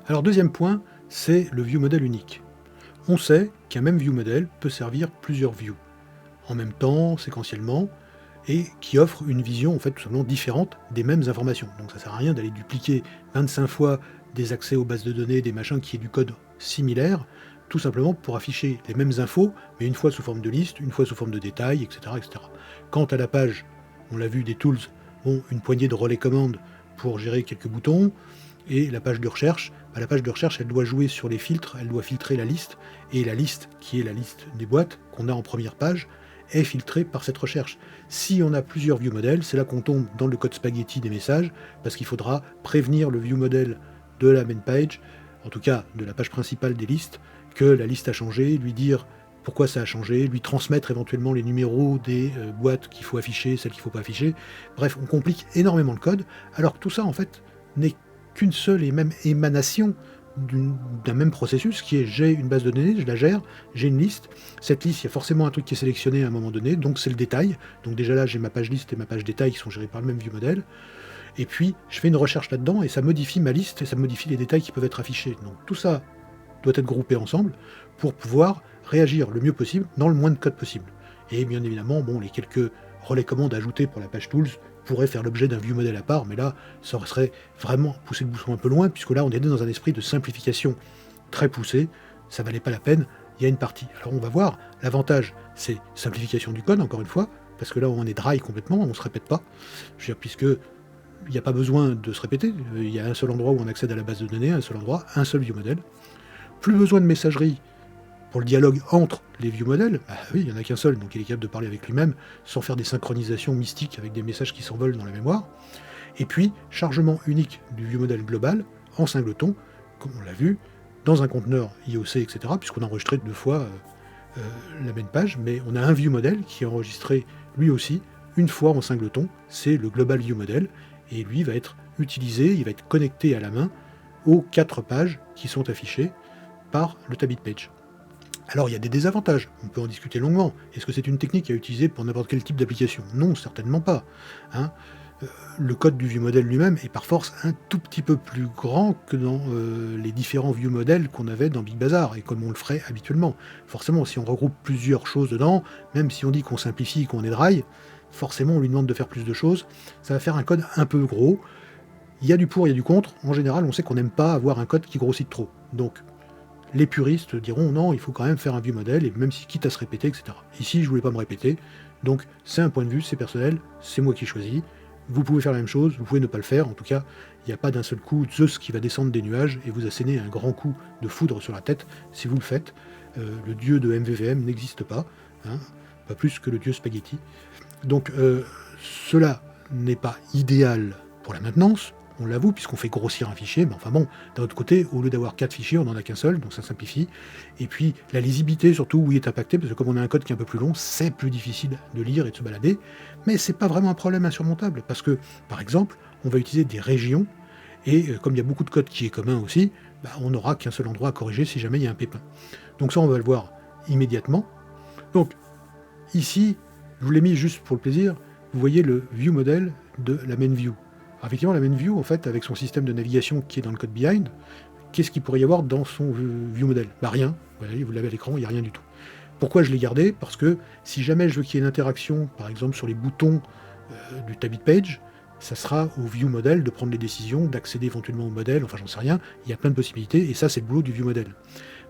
Alors deuxième point, c'est le ViewModel unique. On sait qu'un même ViewModel peut servir plusieurs views, en même temps, séquentiellement, et qui offre une vision en fait tout simplement différente des mêmes informations. Donc ça ne sert à rien d'aller dupliquer 25 fois des accès aux bases de données, des machins qui aient du code similaire, tout simplement pour afficher les mêmes infos, mais une fois sous forme de liste, une fois sous forme de détails, etc. etc. Quant à la page, on l'a vu, des tools ont une poignée de relais commandes pour gérer quelques boutons, et la page de recherche, la page de recherche, elle doit jouer sur les filtres, elle doit filtrer la liste, et la liste, qui est la liste des boîtes qu'on a en première page, est filtrée par cette recherche. Si on a plusieurs ViewModels, c'est là qu'on tombe dans le code spaghetti des messages, parce qu'il faudra prévenir le ViewModel de la main page, en tout cas de la page principale des listes, que la liste a changé, lui dire pourquoi ça a changé, lui transmettre éventuellement les numéros des boîtes qu'il faut afficher, celles qu'il ne faut pas afficher. Bref, on complique énormément le code, alors que tout ça, en fait, n'est qu'une seule et même émanation d'un même processus qui est j'ai une base de données, je la gère, j'ai une liste. Cette liste, il y a forcément un truc qui est sélectionné à un moment donné, donc c'est le détail. Donc déjà là, j'ai ma page liste et ma page détail qui sont gérées par le même ViewModel. Et puis, je fais une recherche là-dedans et ça modifie ma liste et ça modifie les détails qui peuvent être affichés. Donc tout ça doit être groupé ensemble pour pouvoir réagir le mieux possible dans le moins de code possible. Et bien évidemment, bon, les quelques relais commandes ajoutés pour la page tools pourrait faire l'objet d'un ViewModel à part, mais là, ça serait vraiment pousser le bouchon un peu loin, puisque là, on est dans un esprit de simplification très poussé, ça valait pas la peine, il y a une partie. Alors on va voir, l'avantage, c'est simplification du code, encore une fois, parce que là, on est dry complètement, on ne se répète pas, je veux dire, puisque il n'y a pas besoin de se répéter, il y a un seul endroit où on accède à la base de données, un seul endroit, un seul ViewModel. Plus besoin de messagerie pour le dialogue entre les ViewModels, bah oui, il n'y en a qu'un seul, donc il est capable de parler avec lui-même sans faire des synchronisations mystiques avec des messages qui s'envolent dans la mémoire. Et puis, chargement unique du ViewModel global en singleton, comme on l'a vu, dans un conteneur IOC, etc., puisqu'on a enregistré 2 fois la même page, mais on a un ViewModel qui est enregistré lui aussi une fois en singleton, c'est le global ViewModel, et lui va être utilisé, il va être connecté à la main aux 4 pages qui sont affichées par le Tabit Page. Alors il y a des désavantages, on peut en discuter longuement. Est-ce que c'est une technique à utiliser pour n'importe quel type d'application? Non, certainement pas. Hein. Le code du ViewModel lui-même est par force un tout petit peu plus grand que dans les différents ViewModels qu'on avait dans Big Bazar, et comme on le ferait habituellement. Forcément, si on regroupe plusieurs choses dedans, même si on dit qu'on simplifie, qu'on est dry, forcément on lui demande de faire plus de choses, ça va faire un code un peu gros. Il y a du pour, il y a du contre. En général, on sait qu'on n'aime pas avoir un code qui grossit trop. Donc, les puristes diront non, il faut quand même faire un ViewModel, et même si quitte à se répéter, etc. Ici, je voulais pas me répéter, donc c'est un point de vue, c'est personnel, c'est moi qui choisis. Vous pouvez faire la même chose, vous pouvez ne pas le faire, en tout cas, il n'y a pas d'un seul coup Zeus qui va descendre des nuages et vous asséner un grand coup de foudre sur la tête si vous le faites. Le dieu de MVVM n'existe pas, hein, pas plus que le dieu spaghetti. Donc cela n'est pas idéal pour la maintenance, on l'avoue, puisqu'on fait grossir un fichier, mais enfin bon, d'un autre côté, au lieu d'avoir 4 fichiers, on n'en a qu'un seul, donc ça simplifie. Et puis, la lisibilité, surtout, oui, est impactée, parce que comme on a un code qui est un peu plus long, c'est plus difficile de lire et de se balader, mais c'est pas vraiment un problème insurmontable, parce que, par exemple, on va utiliser des régions, et comme il y a beaucoup de code qui est commun aussi, bah, on n'aura qu'un seul endroit à corriger si jamais il y a un pépin. Donc ça, on va le voir immédiatement. Donc, ici, je vous l'ai mis juste pour le plaisir, vous voyez le ViewModel de la main view. Alors effectivement, la main view, en fait, avec son système de navigation qui est dans le code behind, qu'est-ce qu'il pourrait y avoir dans son ViewModel? Bah rien, vous l'avez à l'écran, il n'y a rien du tout. Pourquoi je l'ai gardé? Parce que si jamais je veux qu'il y ait une interaction, par exemple sur les boutons du Tabit Page, ça sera au ViewModel de prendre les décisions, d'accéder éventuellement au modèle, enfin j'en sais rien, il y a plein de possibilités, et ça c'est le boulot du ViewModel.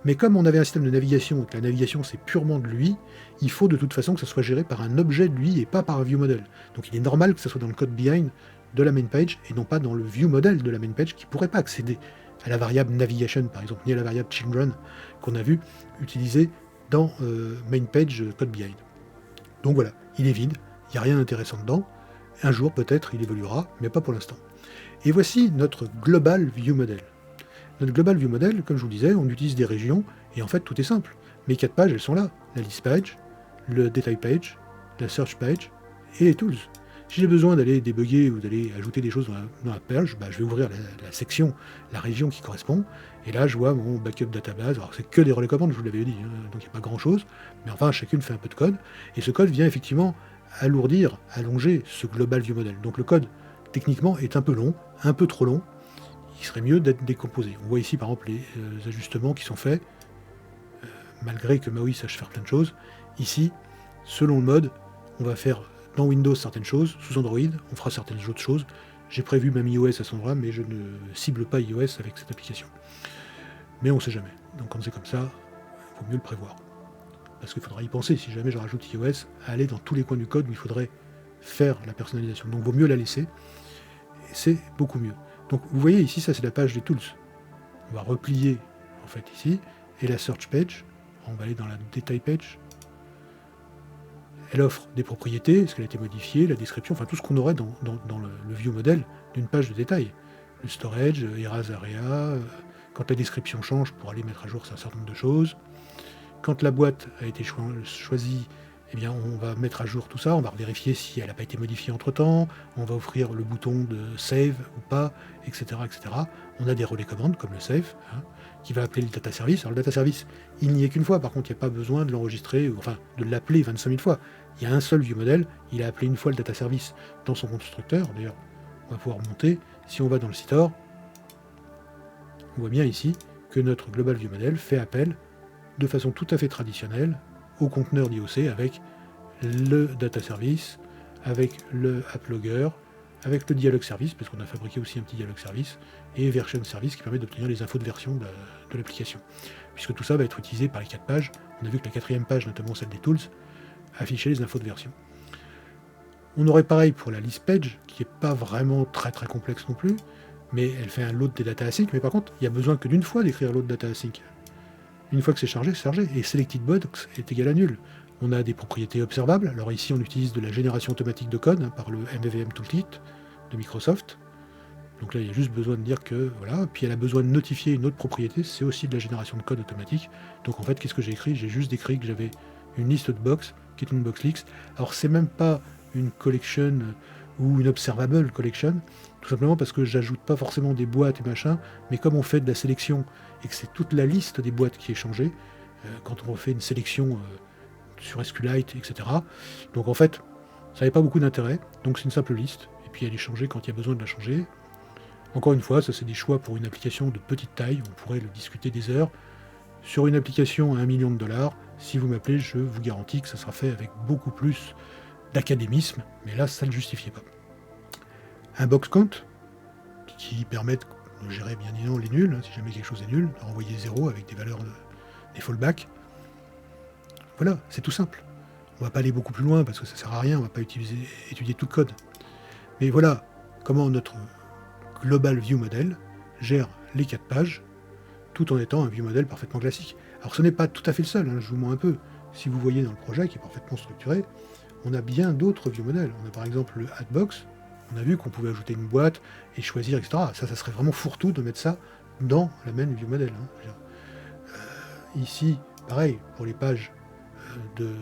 Mais comme on avait un système de navigation, et que la navigation c'est purement de lui, il faut de toute façon que ça soit géré par un objet de lui et pas par un ViewModel. Donc il est normal que ça soit dans le code behind de la main page et non pas dans le ViewModel de la main page qui ne pourrait pas accéder à la variable navigation par exemple, ni à la variable children qu'on a vu utiliser dans main page code behind. Donc voilà, il est vide, il n'y a rien d'intéressant dedans. Un jour peut-être il évoluera, mais pas pour l'instant. Et voici notre global ViewModel. Notre global ViewModel, comme je vous disais, on utilise des régions, et en fait tout est simple. Mes 4 pages, elles sont là. La list page, le detail page, la search page, et les tools. Si j'ai besoin d'aller débugger ou d'aller ajouter des choses dans la page, bah, je vais ouvrir la section, la région qui correspond, et là je vois mon backup database. Alors c'est que des relais commandes, je vous l'avais dit, hein, donc il n'y a pas grand chose, mais enfin chacune fait un peu de code, et ce code vient effectivement alourdir, allonger ce global ViewModel. Donc le code techniquement est un peu long, un peu trop long. il serait mieux d'être décomposé. On voit ici par exemple les ajustements qui sont faits, malgré que Maui sache faire plein de choses. Ici, selon le mode, on va faire dans Windows certaines choses, sous Android, on fera certaines autres choses. J'ai prévu même iOS à ce endroit, mais je ne cible pas iOS avec cette application. Mais on ne sait jamais. Donc quand c'est comme ça, il vaut mieux le prévoir. Parce qu'il faudra y penser, si jamais je rajoute iOS, à aller dans tous les coins du code où il faudrait faire la personnalisation. Donc il vaut mieux la laisser, et c'est beaucoup mieux. Donc vous voyez ici, ça c'est la page des tools. On va replier en fait ici, et la search page, on va aller dans la detail page. Elle offre des propriétés, ce qu'elle a été modifiée, la description, enfin tout ce qu'on aurait dans le view model d'une page de détail. Le storage, erase area, quand la description change pour aller mettre à jour un certain nombre de choses. Quand la boîte a été choisie, eh bien, on va mettre à jour tout ça, on va vérifier si elle n'a pas été modifiée entre-temps, on va offrir le bouton de save ou pas, etc., etc. On a des relais commandes, comme le save, qui va appeler le data service. Alors le data service, il n'y est qu'une fois, par contre, il n'y a pas besoin de l'enregistrer, enfin, de l'appeler 25 000 fois. Il y a un seul view model, il a appelé une fois le data service dans son constructeur. D'ailleurs, on va pouvoir monter. Si on va dans le Store, on voit bien ici que notre global view model fait appel de façon tout à fait traditionnelle au conteneur d'IOC avec le data service, avec le AppLogger, avec le dialog service, parce qu'on a fabriqué aussi un petit dialog service, et version service qui permet d'obtenir les infos de version de l'application. Puisque tout ça va être utilisé par les 4 pages. On a vu que la 4e page, notamment celle des tools, affichait les infos de version. On aurait pareil pour la list page, qui n'est pas vraiment très très complexe non plus, mais elle fait un load des data async, mais par contre, il n'y a besoin que d'une fois d'écrire load data async. Une fois que c'est chargé, c'est chargé. Et selected box est égal à nul. On a des propriétés observables. Alors ici, on utilise de la génération automatique de code par le MVVM Toolkit de Microsoft. Donc là, il y a juste besoin de dire que, voilà. Puis elle a besoin de notifier une autre propriété, c'est aussi de la génération de code automatique. Donc en fait, qu'est-ce que j'ai écrit? J'ai juste écrit que j'avais une liste de box, qui est une box list. Alors c'est même pas une collection ou une observable collection, tout simplement parce que j'ajoute pas forcément des boîtes et machin, mais comme on fait de la sélection et que c'est toute la liste des boîtes qui est changée, quand on refait une sélection sur SQLite, etc. Donc en fait, ça n'avait pas beaucoup d'intérêt, donc c'est une simple liste, et puis elle est changée quand il y a besoin de la changer. Encore une fois, ça c'est des choix pour une application de petite taille, on pourrait le discuter des heures. Sur une application à $1 million, si vous m'appelez, je vous garantis que ça sera fait avec beaucoup plus d'académisme, mais là, ça ne le justifiait pas. Un box count, qui permet de gérer bien évidemment les nuls, si jamais quelque chose est nul, de renvoyer 0 avec des valeurs des fallbacks. Voilà, c'est tout simple. On va pas aller beaucoup plus loin parce que ça sert à rien, on va pas étudier tout le code. Mais voilà comment notre Global View Model gère les 4 pages, tout en étant un view model parfaitement classique. Alors ce n'est pas tout à fait le seul, je vous montre un peu. Si vous voyez dans le projet, qui est parfaitement structuré, on a bien d'autres view models. On a par exemple le Adbox, on a vu qu'on pouvait ajouter une boîte et choisir, etc. Ça serait vraiment fourre-tout de mettre ça dans la même view model. Ici, pareil, pour les pages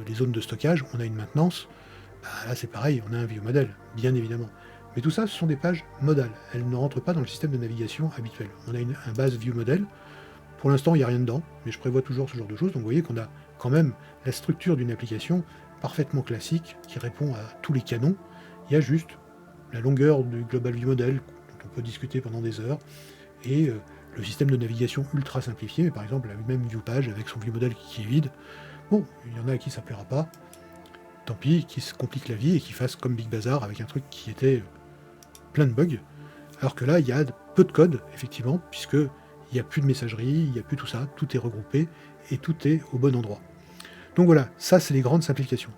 les zones de stockage, on a une maintenance. Là, c'est pareil, on a un view model, bien évidemment. Mais tout ça, ce sont des pages modales. Elles ne rentrent pas dans le système de navigation habituel. On a un base view model. Pour l'instant, il n'y a rien dedans, mais je prévois toujours ce genre de choses. Donc vous voyez qu'on a quand même la structure d'une application parfaitement classique qui répond à tous les canons. Il y a juste la longueur du Global View Model, dont on peut discuter pendant des heures, et le système de navigation ultra simplifié, mais par exemple la même view page avec son view model qui est vide. Bon, il y en a à qui ça plaira pas, tant pis, qui se compliquent la vie et qui fassent comme Big Bazar avec un truc qui était plein de bugs, alors que là, il y a peu de code, effectivement, puisqu'il n'y a plus de messagerie, il n'y a plus tout ça, tout est regroupé et tout est au bon endroit. Donc voilà, ça c'est les grandes simplifications.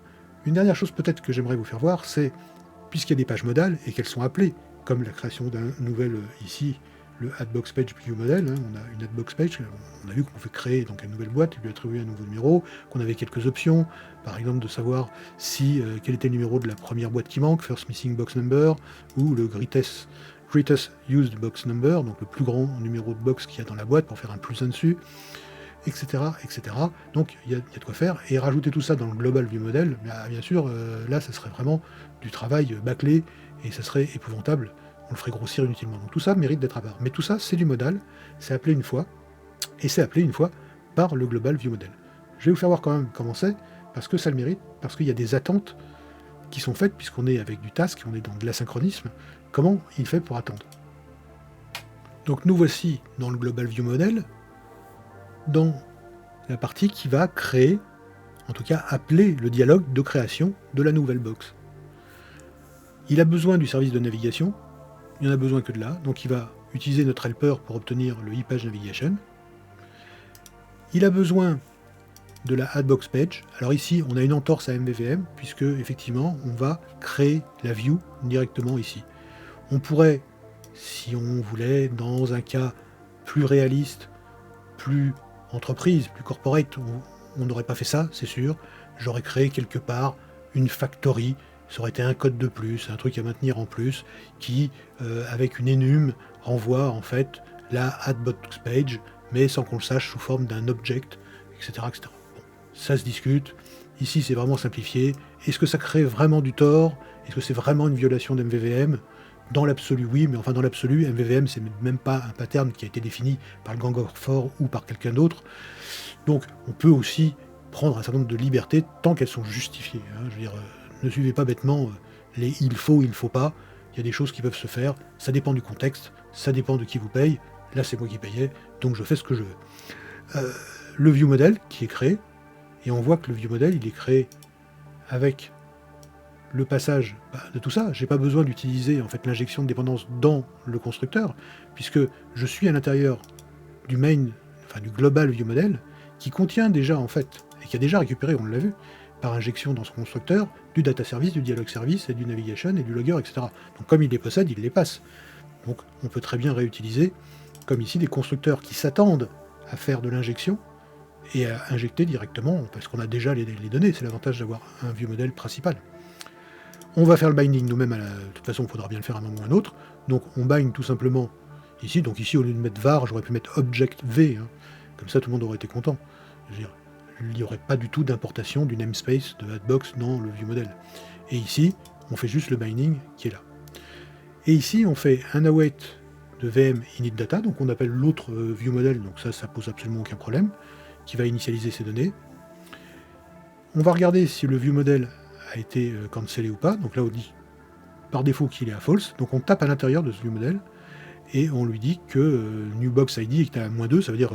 Une dernière chose peut-être que j'aimerais vous faire voir, c'est, puisqu'il y a des pages modales et qu'elles sont appelées, comme la création d'un nouvel, ici, le Adbox Page View Model, on a une Adbox Page, on a vu qu'on pouvait créer donc une nouvelle boîte, lui attribuer un nouveau numéro, qu'on avait quelques options, par exemple de savoir si quel était le numéro de la première boîte qui manque, First Missing Box Number, ou le Greatest Used Box Number, donc le plus grand numéro de box qu'il y a dans la boîte pour faire un plus 1 dessus, etc., etc. Donc il y a de quoi faire, et rajouter tout ça dans le Global View Model, bien sûr, là ça serait vraiment du travail bâclé, et ça serait épouvantable, on le ferait grossir inutilement. Donc tout ça mérite d'être à part. Mais tout ça, c'est du modal, c'est appelé une fois, et c'est appelé une fois par le Global View Model. Je vais vous faire voir quand même comment c'est, parce que ça le mérite, parce qu'il y a des attentes qui sont faites, puisqu'on est avec du task, on est dans de l'asynchronisme, comment il fait pour attendre. Donc nous voici dans le Global View Model, dans la partie qui va créer, en tout cas appeler le dialogue de création de la nouvelle box. Il a besoin du service de navigation, il n'y en a besoin que de là, donc il va utiliser notre helper pour obtenir le ePage Navigation. Il a besoin de la Addbox Page. Alors ici, on a une entorse à MVVM, puisque effectivement, on va créer la view directement ici. On pourrait, si on voulait, dans un cas plus réaliste, plus entreprise, plus corporate, on n'aurait pas fait ça, c'est sûr. J'aurais créé quelque part une factory, ça aurait été un code de plus, un truc à maintenir en plus, qui, avec une enum, renvoie en fait la Addbox Page, mais sans qu'on le sache sous forme d'un object, etc. etc. Bon, ça se discute. Ici, c'est vraiment simplifié. Est-ce que ça crée vraiment du tort? Est-ce que c'est vraiment une violation d'MVVM? Dans l'absolu, oui, mais enfin dans l'absolu, MVVM, c'est même pas un pattern qui a été défini par le Gang of Four ou par quelqu'un d'autre. Donc, on peut aussi prendre un certain nombre de libertés tant qu'elles sont justifiées. Hein. Je veux dire, ne suivez pas bêtement les il faut pas. Il y a des choses qui peuvent se faire. Ça dépend du contexte, ça dépend de qui vous paye. Là, c'est moi qui payais, donc je fais ce que je veux. Le view model qui est créé, et on voit que le view model, il est créé avec le passage de tout ça. J'ai pas besoin d'utiliser en fait l'injection de dépendance dans le constructeur, puisque je suis à l'intérieur du main, enfin du global view model, qui contient déjà en fait, et qui a déjà récupéré, on l'a vu, par injection dans ce constructeur, du data service, du dialog service, et du navigation, et du logger, etc. Donc comme il les possède, il les passe. Donc on peut très bien réutiliser, comme ici, des constructeurs qui s'attendent à faire de l'injection, et à injecter directement, parce qu'on a déjà les données, c'est l'avantage d'avoir un view model principal. On va faire le binding nous-mêmes, de toute façon il faudra bien le faire à un moment ou à un autre, donc on bind tout simplement ici, donc ici au lieu de mettre var, j'aurais pu mettre object v, hein. Comme ça tout le monde aurait été content. Je veux dire, il n'y aurait pas du tout d'importation du namespace de Addbox dans le view model. Et ici, on fait juste le binding qui est là. Et ici, on fait un await de VM init data, donc on appelle l'autre view model, donc ça pose absolument aucun problème, qui va initialiser ces données. On va regarder si le view model a été cancellé ou pas, donc là on dit par défaut qu'il est à false, donc on tape à l'intérieur de ce view model, et on lui dit que new box ID est à -2, ça veut dire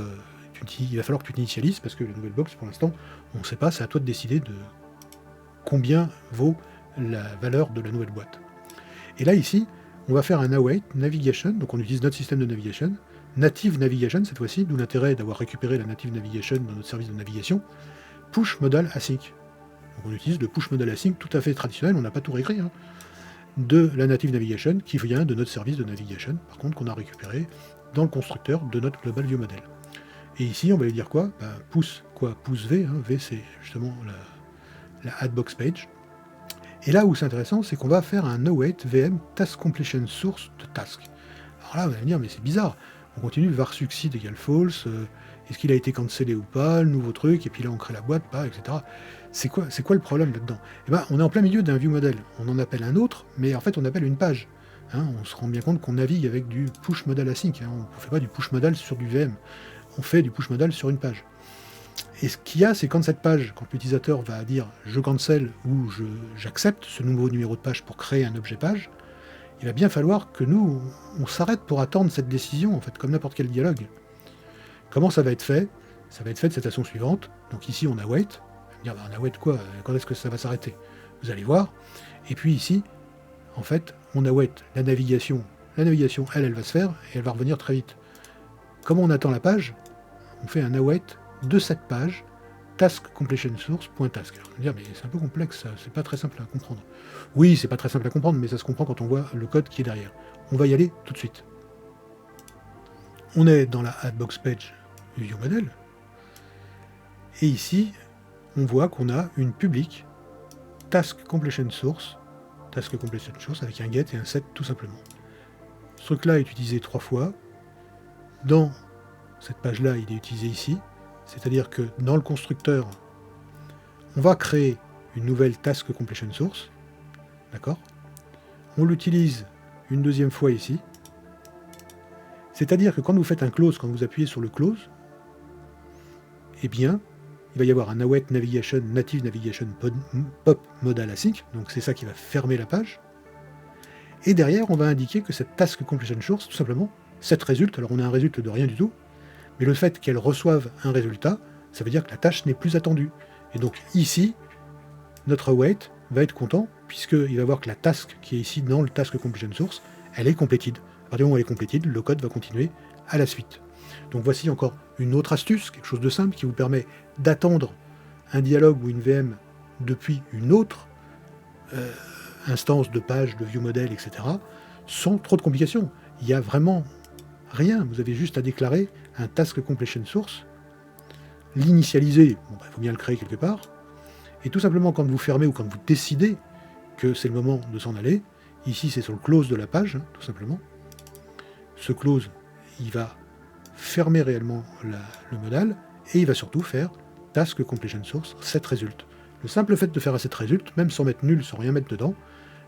il va falloir que tu t'initialises, parce que la nouvelle box, pour l'instant, on ne sait pas, c'est à toi de décider de combien vaut la valeur de la nouvelle boîte. Et là, ici, on va faire un await navigation, donc on utilise notre système de navigation, native navigation cette fois-ci, d'où l'intérêt d'avoir récupéré la native navigation dans notre service de navigation, push modal async. Donc on utilise le push modal async tout à fait traditionnel, on n'a pas tout réécrit, hein, de la native navigation qui vient de notre service de navigation, par contre qu'on a récupéré dans le constructeur de notre global view model. Et ici, on va lui dire quoi? Push V, hein, V c'est justement la Addbox Page. Et là où c'est intéressant, c'est qu'on va faire un await VM task completion source de task. Alors là, vous allez me dire, mais c'est bizarre. On continue var succeed égale false, est-ce qu'il a été cancellé ou pas, le nouveau truc, et puis là on crée la boîte, pas, etc. C'est quoi le problème là-dedans? Eh ben, on est en plein milieu d'un view model. On en appelle un autre, mais en fait on appelle une page. Hein, on se rend bien compte qu'on navigue avec du push modal async. Hein, on ne fait pas du push modal sur du VM. On fait du push modal sur une page. Et ce qu'il y a, c'est quand cette page, quand l'utilisateur va dire je cancel ou j'accepte ce nouveau numéro de page pour créer un objet page, il va bien falloir que nous, on s'arrête pour attendre cette décision, en fait, comme n'importe quel dialogue. Comment ça va être fait? Ça va être fait de cette façon suivante. Donc ici, on await. On va dire, on await quoi? Quand est-ce que ça va s'arrêter? Vous allez voir. Et puis ici, en fait, on await la navigation. La navigation, elle va se faire et elle va revenir très vite. Comment on attend la page? On fait un await de cette page, task completion source.task. Alors, on va dire, mais c'est un peu complexe, ça, c'est pas très simple à comprendre. Oui, c'est pas très simple à comprendre, mais ça se comprend quand on voit le code qui est derrière. On va y aller tout de suite. On est dans la Addbox Page du view model, et ici, on voit qu'on a une public task completion source avec un get et un set tout simplement. Ce truc-là est utilisé 3 fois. Dans cette page-là, il est utilisé ici. C'est-à-dire que dans le constructeur, on va créer une nouvelle task completion source. D'accord? On l'utilise une deuxième fois ici. C'est-à-dire que quand vous faites un close, quand vous appuyez sur le close, eh bien, il va y avoir un await navigation, native navigation pop modal async. Donc c'est ça qui va fermer la page. Et derrière, on va indiquer que cette task completion source, tout simplement, 7 résultats, alors on a un résultat de rien du tout, mais le fait qu'elle reçoive un résultat, ça veut dire que la tâche n'est plus attendue. Et donc ici, notre await va être content, puisqu'il va voir que la task qui est ici dans le task completion source, elle est completed. À partir du moment où elle est completed, le code va continuer à la suite. Donc voici encore une autre astuce, quelque chose de simple qui vous permet d'attendre un dialogue ou une VM depuis une autre instance de page, de viewModel, etc., sans trop de complications. Il n'y a vraiment rien. Vous avez juste à déclarer un task completion source, l'initialiser, bon, il faut bien le créer quelque part, et tout simplement quand vous fermez ou quand vous décidez que c'est le moment de s'en aller, ici c'est sur le close de la page, tout simplement, ce close, il va fermer réellement le modal, et il va surtout faire task completion source set result. Le simple fait de faire un set result, même sans mettre nul, sans rien mettre dedans,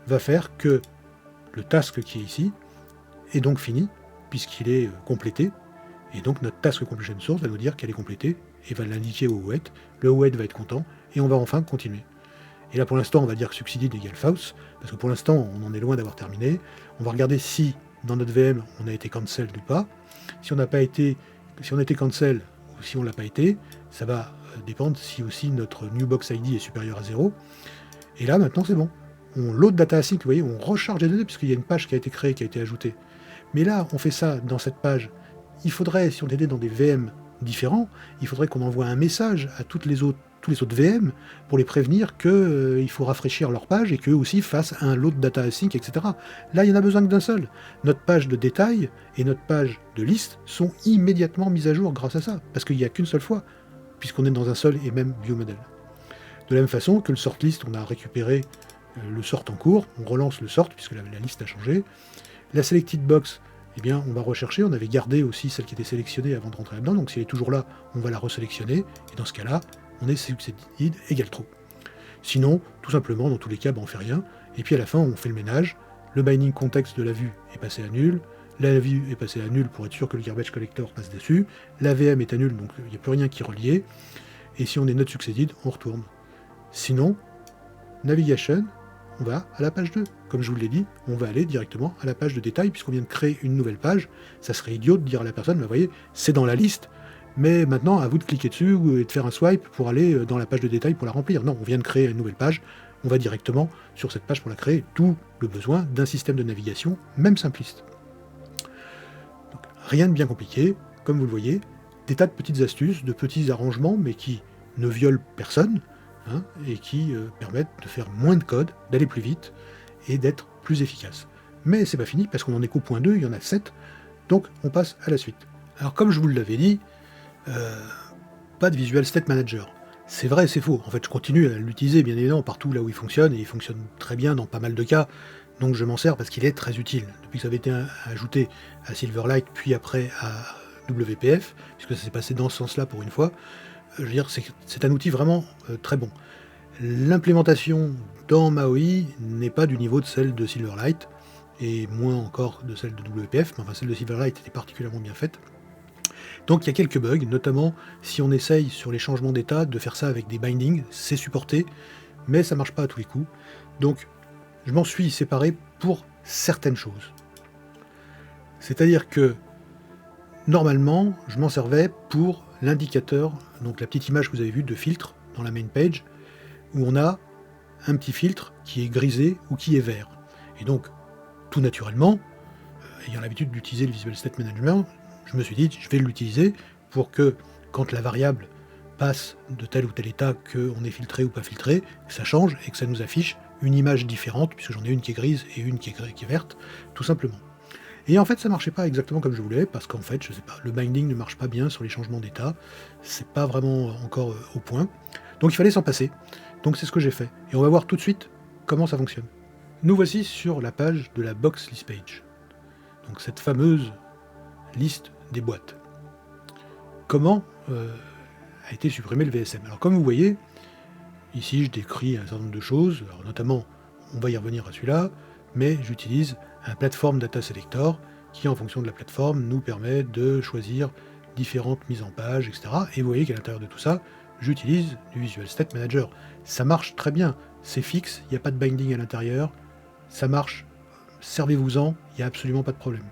va faire que le task qui est ici est donc fini, puisqu'il est complété, et donc notre task completion source va nous dire qu'elle est complétée, et va l'indiquer au await, le await va être content, et on va enfin continuer. Et là pour l'instant on va dire que succeeded égale false, parce que pour l'instant on en est loin d'avoir terminé. On va regarder si dans notre VM on a été cancelled ou pas. Si on n'a pas été, si on a été cancel ou si on l'a pas été, ça va dépendre si aussi notre new box ID est supérieur à 0. Et là maintenant c'est bon. On load data async, vous voyez, on recharge les données puisqu'il y a une page qui a été créée, qui a été ajoutée. Mais là on fait ça dans cette page. Il faudrait, si on était dans des VM différents, il faudrait qu'on envoie un message à tous les autres VM pour les prévenir qu'il faut rafraîchir leur page et qu'eux aussi fassent un load data async, etc. Là, il n'y en a besoin que d'un seul. Notre page de détail et notre page de liste sont immédiatement mises à jour grâce à ça, parce qu'il n'y a qu'une seule fois, puisqu'on est dans un seul et même viewModel. De la même façon que le sort list, on a récupéré le sort en cours, on relance le sort puisque la liste a changé. La selected box, eh bien, on va rechercher, on avait gardé aussi celle qui était sélectionnée avant de rentrer là-dedans, donc si elle est toujours là, on va la resélectionner, et dans ce cas-là, on est succeeded égale true. Sinon, tout simplement, dans tous les cas, on fait rien, et puis à la fin, on fait le ménage, le binding context de la vue est passé à nul, la vue est passée à nul pour être sûr que le garbage collector passe dessus, la VM est à nul, donc il n'y a plus rien qui est relié, et si on est not succeeded, on retourne. Sinon, navigation, on va à la page 2. Comme je vous l'ai dit, on va aller directement à la page de détail, puisqu'on vient de créer une nouvelle page. Ça serait idiot de dire à la personne, vous voyez, c'est dans la liste, mais maintenant, à vous de cliquer dessus et de faire un swipe pour aller dans la page de détail pour la remplir. Non, on vient de créer une nouvelle page, on va directement sur cette page pour la créer, d'où le besoin d'un système de navigation, même simpliste. Donc, rien de bien compliqué, comme vous le voyez, des tas de petites astuces, de petits arrangements, mais qui ne violent personne, et qui permettent de faire moins de code, d'aller plus vite, et d'être plus efficace. Mais c'est pas fini, parce qu'on en est qu'au point 2, il y en a 7, donc on passe à la suite. Alors comme je vous l'avais dit, pas de Visual State Manager. C'est vrai, c'est faux. En fait, je continue à l'utiliser, bien évidemment, partout là où il fonctionne, et il fonctionne très bien dans pas mal de cas, donc je m'en sers parce qu'il est très utile. Depuis que ça avait été ajouté à Silverlight, puis après à WPF, puisque ça s'est passé dans ce sens-là pour une fois, je veux dire, c'est un outil vraiment très bon. L'implémentation dans MAUI n'est pas du niveau de celle de Silverlight, et moins encore de celle de WPF, mais enfin celle de Silverlight était particulièrement bien faite. Donc il y a quelques bugs, notamment si on essaye sur les changements d'état de faire ça avec des bindings, c'est supporté, mais ça marche pas à tous les coups. Donc je m'en suis séparé pour certaines choses. C'est-à-dire que normalement, je m'en servais pour l'indicateur, donc la petite image que vous avez vue de filtre dans la main page, où on a un petit filtre qui est grisé ou qui est vert. Et donc, tout naturellement, ayant l'habitude d'utiliser le Visual State Management, je me suis dit, je vais l'utiliser pour que, quand la variable passe de tel ou tel état qu'on est filtré ou pas filtré, que ça change et que ça nous affiche une image différente, puisque j'en ai une qui est grise et une qui est verte, tout simplement. Et en fait, ça marchait pas exactement comme je voulais, parce qu'en fait, je sais pas, le binding ne marche pas bien sur les changements d'état, c'est pas vraiment encore au point, donc il fallait s'en passer. Donc c'est ce que j'ai fait, et on va voir tout de suite comment ça fonctionne. Nous voici sur la page de la box list page, donc cette fameuse liste des boîtes. Comment a été supprimé le VSM? Alors comme vous voyez, ici je décris un certain nombre de choses, alors notamment, on va y revenir à celui-là, mais j'utilise un Platform Data Selector qui, en fonction de la plateforme, nous permet de choisir différentes mises en page, etc. Et vous voyez qu'à l'intérieur de tout ça, j'utilise du Visual State Manager. Ça marche très bien, c'est fixe, il n'y a pas de binding à l'intérieur, ça marche, servez-vous-en, il n'y a absolument pas de problème.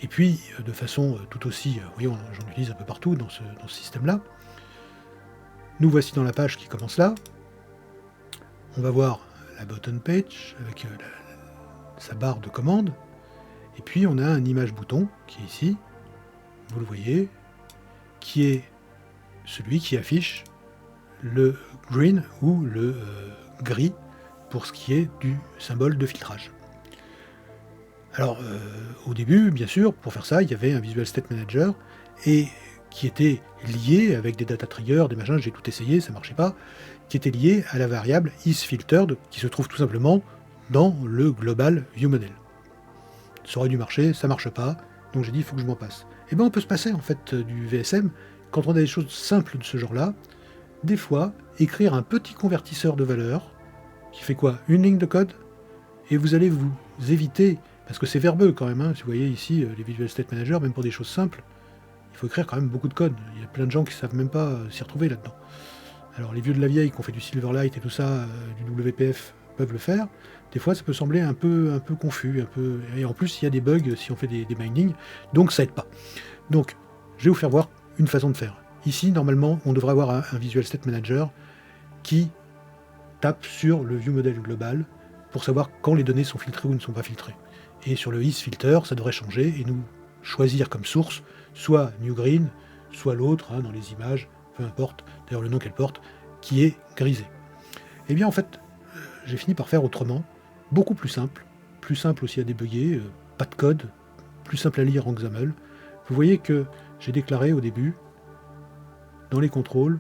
Et puis, de façon tout aussi, vous voyez, j'en utilise un peu partout dans ce système-là. Nous voici dans la page qui commence là. On va voir la button page avec sa barre de commande. Et puis on a un image bouton qui est ici, vous le voyez, qui est celui qui affiche le green ou le gris pour ce qui est du symbole de filtrage. Alors au début, bien sûr, pour faire ça, il y avait un Visual State Manager et qui était lié avec des data triggers, des machins, j'ai tout essayé, ça marchait pas, qui était lié à la variable isFiltered qui se trouve tout simplement dans le global viewModel. Ça aurait dû marcher, ça marche pas, donc j'ai dit il faut que je m'en passe. Et bien on peut se passer en fait du VSM quand on a des choses simples de ce genre-là. Des fois, écrire un petit convertisseur de valeur qui fait quoi? Une ligne de code, et vous allez vous éviter, parce que c'est verbeux quand même, hein, si vous voyez ici les Visual State Manager, même pour des choses simples, il faut écrire quand même beaucoup de code. Il y a plein de gens qui ne savent même pas s'y retrouver là-dedans. Alors les vieux de la vieille qui ont fait du Silverlight et tout ça, du WPF, peuvent le faire. Des fois ça peut sembler un peu confus, et en plus il y a des bugs si on fait des bindings, donc ça aide pas. Donc je vais vous faire voir une façon de faire. Ici normalement on devrait avoir un Visual State Manager qui tape sur le viewModel global pour savoir quand les données sont filtrées ou ne sont pas filtrées. Et sur le isFilter ça devrait changer et nous choisir comme source soit NewGreen, soit l'autre, dans les images, peu importe, d'ailleurs le nom qu'elle porte, qui est grisé. Et bien en fait, j'ai fini par faire autrement, beaucoup plus simple aussi à débugger, pas de code, plus simple à lire en XAML. Vous voyez que j'ai déclaré au début, dans les contrôles,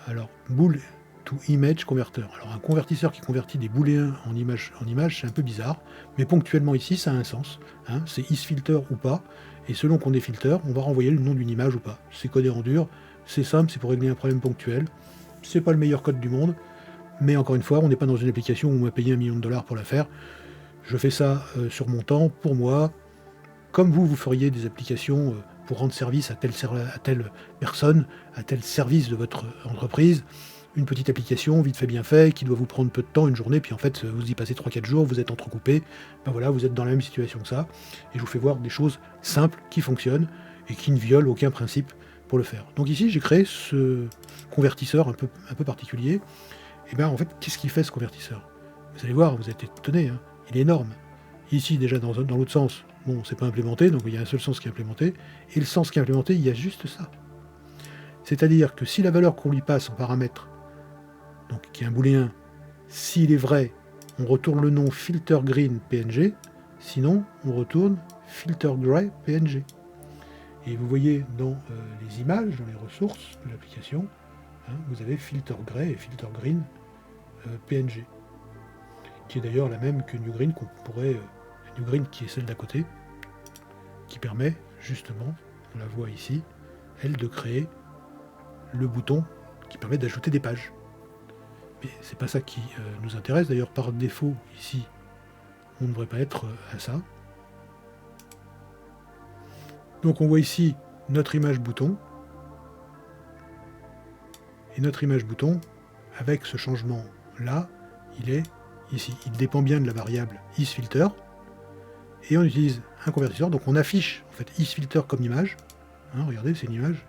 alors bool to image converter. Alors un convertisseur qui convertit des booléens en images, c'est un peu bizarre, mais ponctuellement ici ça a un sens, c'est isFilter ou pas, et selon qu'on est filter, on va renvoyer le nom d'une image ou pas. C'est codé en dur, c'est simple, c'est pour régler un problème ponctuel, c'est pas le meilleur code du monde, mais encore une fois, on n'est pas dans une application où on m'a payé $1 million pour la faire. Je fais ça sur mon temps, pour moi, comme vous feriez des applications pour rendre service à telle personne, à tel service de votre entreprise, une petite application vite fait bien fait, qui doit vous prendre peu de temps, une journée, puis en fait vous y passez 3-4 jours, vous êtes entrecoupé, ben voilà, vous êtes dans la même situation que ça, et je vous fais voir des choses simples qui fonctionnent et qui ne violent aucun principe pour le faire. Donc ici j'ai créé ce convertisseur un peu particulier. Et bien en fait, qu'est-ce qu'il fait ce convertisseur? Vous allez voir, vous êtes étonné, il est énorme. Ici déjà dans l'autre sens, bon c'est pas implémenté, donc il y a un seul sens qui est implémenté, et le sens qui est implémenté, il y a juste ça. C'est-à-dire que si la valeur qu'on lui passe en paramètre, donc qui est un booléen, s'il est vrai, on retourne le nom filterGreen PNG, sinon on retourne filterGray PNG. Et vous voyez dans les images, dans les ressources de l'application, vous avez filterGray et filterGreen PNG, qui est d'ailleurs la même que NewGreen qu'on pourrait, NewGreen qui est celle d'à côté, qui permet justement, on la voit ici, elle de créer le bouton qui permet d'ajouter des pages. Mais c'est pas ça qui nous intéresse, d'ailleurs par défaut ici, on ne devrait pas être à ça. Donc on voit ici notre image bouton, et notre image bouton, avec ce changement là, il est ici. Il dépend bien de la variable isFilter, et on utilise un convertisseur, donc on affiche en fait isFilter comme image, regardez c'est une image,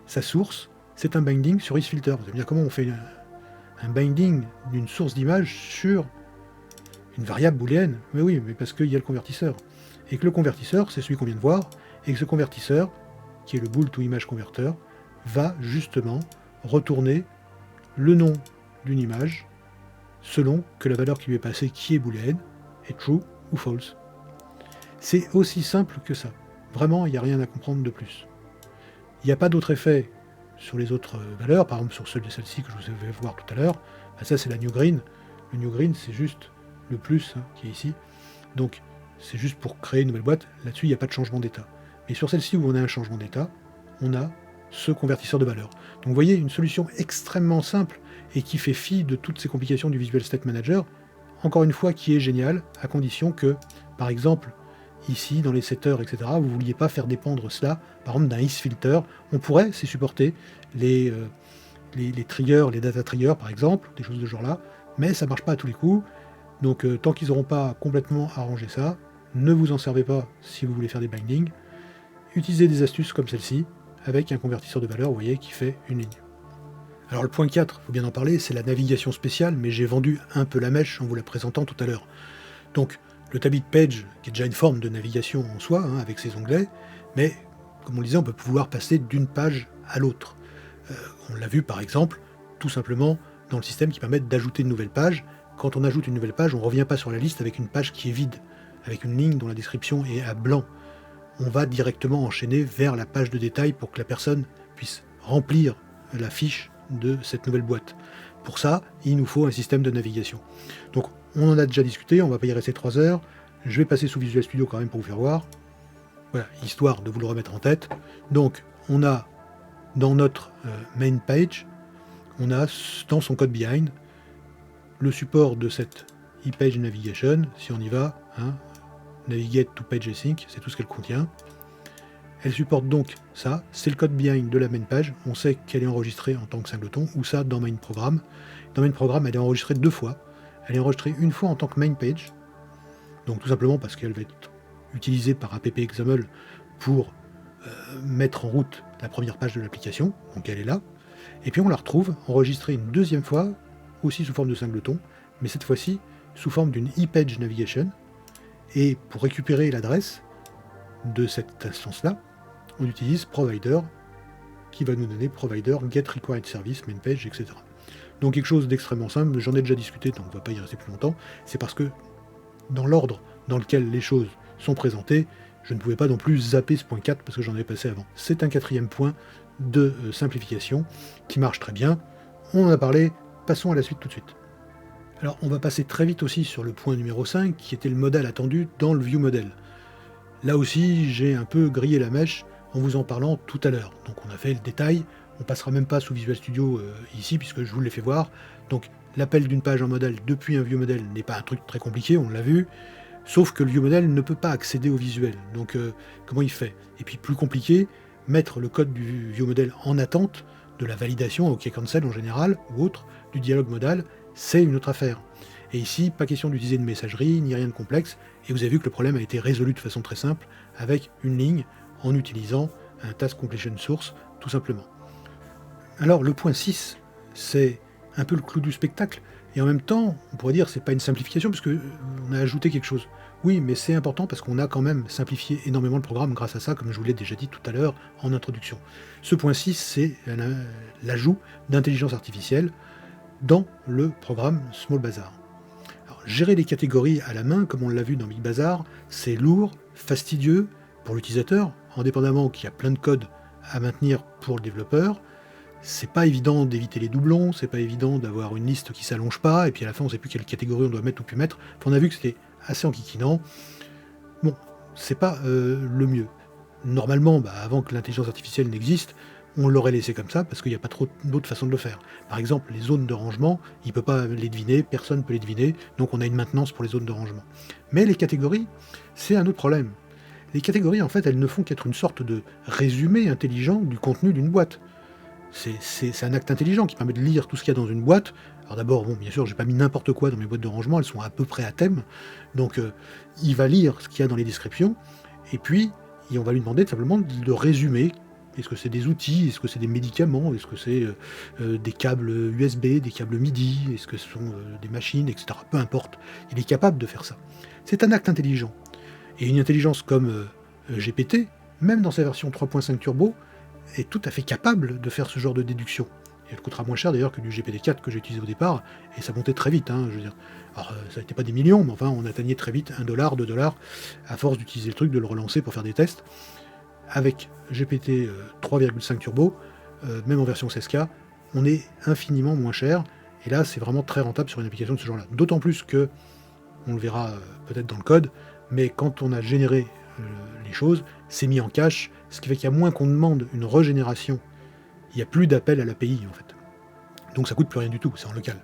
sa source c'est un binding sur isFilter. Vous allez me dire comment on fait un binding d'une source d'image sur une variable booléenne? Mais oui, mais parce qu'il y a le convertisseur, et que le convertisseur c'est celui qu'on vient de voir, et que ce convertisseur, qui est le bool to image converter, va justement retourner le nom d'une image selon que la valeur qui lui est passée, qui est booléenne, est true ou false. C'est aussi simple que ça. Vraiment, il n'y a rien à comprendre de plus. Il n'y a pas d'autre effet sur les autres valeurs, par exemple sur celle-ci que je vous ai fait voir tout à l'heure. Ça c'est la NewGreen. Le NewGreen c'est juste le plus qui est ici. Donc c'est juste pour créer une nouvelle boîte. Là-dessus il n'y a pas de changement d'état. Mais sur celle-ci où on a un changement d'état, on a ce convertisseur de valeur. Donc vous voyez, une solution extrêmement simple et qui fait fi de toutes ces complications du Visual State Manager, encore une fois qui est génial, à condition que, par exemple, ici, dans les setters, etc., vous ne vouliez pas faire dépendre cela, par exemple, d'un isFilter. On pourrait, c'est supporter les triggers, les data triggers, par exemple, des choses de ce genre-là, mais ça ne marche pas à tous les coups. Donc tant qu'ils n'auront pas complètement arrangé ça, ne vous en servez pas si vous voulez faire des bindings. Utilisez des astuces comme celle-ci, avec un convertisseur de valeur, vous voyez, qui fait une ligne. Alors le point 4, il faut bien en parler, c'est la navigation spéciale, mais j'ai vendu un peu la mèche en vous la présentant tout à l'heure. Donc le tabi de page, qui est déjà une forme de navigation en soi, avec ses onglets, mais comme on le disait, on peut pouvoir passer d'une page à l'autre. On l'a vu par exemple, tout simplement dans le système qui permet d'ajouter une nouvelle page. Quand on ajoute une nouvelle page, on ne revient pas sur la liste avec une page qui est vide, avec une ligne dont la description est à blanc. On va directement enchaîner vers la page de détail pour que la personne puisse remplir la fiche de cette nouvelle boîte. Pour ça, il nous faut un système de navigation. Donc on en a déjà discuté, on ne va pas y rester 3 heures. Je vais passer sous Visual Studio quand même pour vous faire voir. Voilà, histoire de vous le remettre en tête. Donc on a dans notre main page, on a dans son code behind le support de cette e-page navigation. Si on y va, navigate to page async, c'est tout ce qu'elle contient. Elle supporte donc ça, c'est le code behind de la main page. On sait qu'elle est enregistrée en tant que singleton, ou ça dans main program. Dans main program, elle est enregistrée 2 fois. Elle est enregistrée une fois en tant que main page, donc tout simplement parce qu'elle va être utilisée par app-example pour mettre en route la première page de l'application, donc elle est là. Et puis on la retrouve enregistrée une deuxième fois, aussi sous forme de singleton, mais cette fois-ci sous forme d'une e-page navigation. Et pour récupérer l'adresse de cette instance-là, on utilise provider, qui va nous donner provider get required service, main page, etc. Donc quelque chose d'extrêmement simple, j'en ai déjà discuté, donc on ne va pas y rester plus longtemps. C'est parce que dans l'ordre dans lequel les choses sont présentées, je ne pouvais pas non plus zapper ce point 4 parce que j'en avais passé avant. C'est un 4e point de simplification qui marche très bien. On en a parlé, passons à la suite tout de suite. Alors on va passer très vite aussi sur le point numéro 5 qui était le modèle attendu dans le view model. Là aussi j'ai un peu grillé la mèche en vous en parlant tout à l'heure. Donc on a fait le détail, on passera même pas sous Visual Studio ici puisque je vous l'ai fait voir. Donc l'appel d'une page en modèle depuis un view model n'est pas un truc très compliqué, on l'a vu. Sauf que le view model ne peut pas accéder au visuel. Donc comment il fait? Et puis plus compliqué, mettre le code du view model en attente de la validation OK cancel en général ou autre du dialogue modal, c'est une autre affaire. Et ici, pas question d'utiliser de messagerie ni rien de complexe. Et vous avez vu que le problème a été résolu de façon très simple avec une ligne en utilisant un task completion source tout simplement. Alors le point 6, c'est un peu le clou du spectacle. Et en même temps, on pourrait dire que c'est pas une simplification puisque on a ajouté quelque chose. Oui, mais c'est important parce qu'on a quand même simplifié énormément le programme grâce à ça, comme je vous l'ai déjà dit tout à l'heure en introduction. Ce point 6, c'est l'ajout d'intelligence artificielle dans le programme Small Bazaar. Alors, gérer les catégories à la main, comme on l'a vu dans Big Bazaar, c'est lourd, fastidieux pour l'utilisateur, indépendamment qu'il y a plein de codes à maintenir pour le développeur. C'est pas évident d'éviter les doublons, c'est pas évident d'avoir une liste qui s'allonge pas, et puis à la fin on sait plus quelle catégorie on doit mettre ou plus mettre. Enfin, on a vu que c'était assez enquiquinant. Bon, c'est pas le mieux. Normalement, avant que l'intelligence artificielle n'existe, on l'aurait laissé comme ça, parce qu'il n'y a pas trop d'autres façons de le faire. Par exemple, les zones de rangement, il ne peut pas les deviner, personne ne peut les deviner, donc on a une maintenance pour les zones de rangement. Mais les catégories, c'est un autre problème. Les catégories, en fait, elles ne font qu'être une sorte de résumé intelligent du contenu d'une boîte. C'est un acte intelligent qui permet de lire tout ce qu'il y a dans une boîte. Alors d'abord, bien sûr, j'ai pas mis n'importe quoi dans mes boîtes de rangement, elles sont à peu près à thème. Donc il va lire ce qu'il y a dans les descriptions, et puis on va lui demander simplement de résumer. Est-ce que c'est des outils? Est-ce que c'est des médicaments? Est-ce que c'est des câbles USB, des câbles MIDI? Est-ce que ce sont des machines, etc. Peu importe. Il est capable de faire ça. C'est un acte intelligent. Et une intelligence comme GPT, même dans sa version 3.5 Turbo, est tout à fait capable de faire ce genre de déduction. Et elle coûtera moins cher d'ailleurs que du GPT-4 que j'ai utilisé au départ, et ça montait très vite, je veux dire. Alors ça n'était pas des millions, mais enfin on atteignait très vite $1, $2, à force d'utiliser le truc, de le relancer pour faire des tests. Avec GPT 3.5 Turbo, même en version 16K, on est infiniment moins cher, et là c'est vraiment très rentable sur une application de ce genre-là. D'autant plus que, on le verra peut-être dans le code, mais quand on a généré les choses, c'est mis en cache, ce qui fait qu'il y a moins qu'on demande une régénération. Il n'y a plus d'appel à l'API en fait. Donc ça coûte plus rien du tout, c'est en local.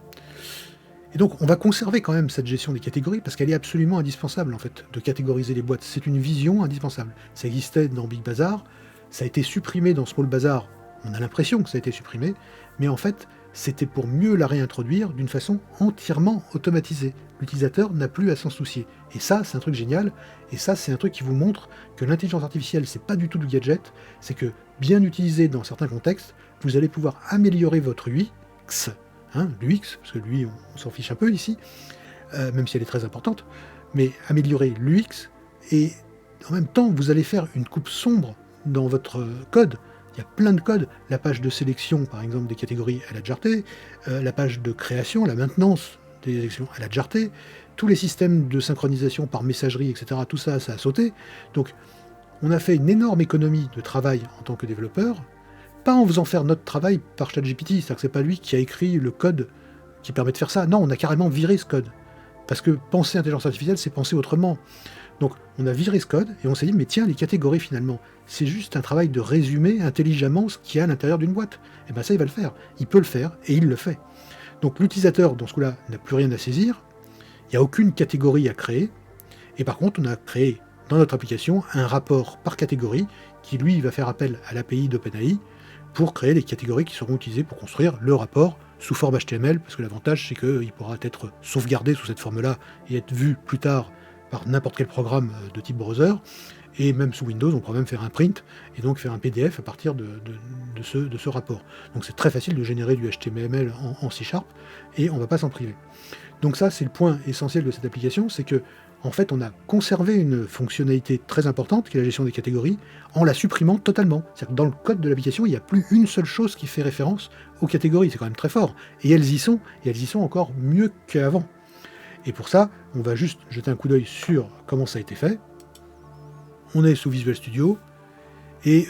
Et donc on va conserver quand même cette gestion des catégories parce qu'elle est absolument indispensable en fait, de catégoriser les boîtes. C'est une vision indispensable. Ça existait dans Big Bazaar, ça a été supprimé dans Small Bazaar, on a l'impression que ça a été supprimé, mais en fait, c'était pour mieux la réintroduire d'une façon entièrement automatisée. L'utilisateur n'a plus à s'en soucier. Et ça, c'est un truc génial, et ça, c'est un truc qui vous montre que l'intelligence artificielle, c'est pas du tout du gadget, c'est que, bien utilisé dans certains contextes, vous allez pouvoir améliorer votre UX, l'UX, parce que lui, on s'en fiche un peu ici, même si elle est très importante, mais améliorer l'UX, et en même temps, vous allez faire une coupe sombre dans votre code. Il y a plein de codes. La page de sélection, par exemple, des catégories, elle a déjà été. La page de création, la maintenance des élections, elle a déjà été. Tous les systèmes de synchronisation par messagerie, etc., tout ça, ça a sauté. Donc, on a fait une énorme économie de travail en tant que développeur, pas en faisant faire notre travail par ChatGPT, c'est-à-dire que c'est pas lui qui a écrit le code qui permet de faire ça. Non, on a carrément viré ce code. Parce que penser intelligence artificielle, c'est penser autrement. Donc on a viré ce code et on s'est dit, mais tiens, les catégories finalement, c'est juste un travail de résumer intelligemment ce qu'il y a à l'intérieur d'une boîte. Et bien ça, il va le faire. Il peut le faire et il le fait. Donc l'utilisateur, dans ce coup-là, n'a plus rien à saisir. Il n'y a aucune catégorie à créer. Et par contre, on a créé dans notre application un rapport par catégorie qui, lui, va faire appel à l'API d'OpenAI pour créer les catégories qui seront utilisées pour construire le rapport sous forme HTML, parce que l'avantage, c'est qu'il pourra être sauvegardé sous cette forme-là et être vu plus tard par n'importe quel programme de type browser, et même sous Windows, on pourra même faire un print, et donc faire un PDF à partir de ce rapport. Donc c'est très facile de générer du HTML en C#, et on ne va pas s'en priver. Donc ça, c'est le point essentiel de cette application, c'est que en fait, on a conservé une fonctionnalité très importante, qui est la gestion des catégories, en la supprimant totalement. C'est-à-dire que dans le code de l'application, il n'y a plus une seule chose qui fait référence aux catégories. C'est quand même très fort. Et elles y sont encore mieux qu'avant. Et pour ça, on va juste jeter un coup d'œil sur comment ça a été fait. On est sous Visual Studio, et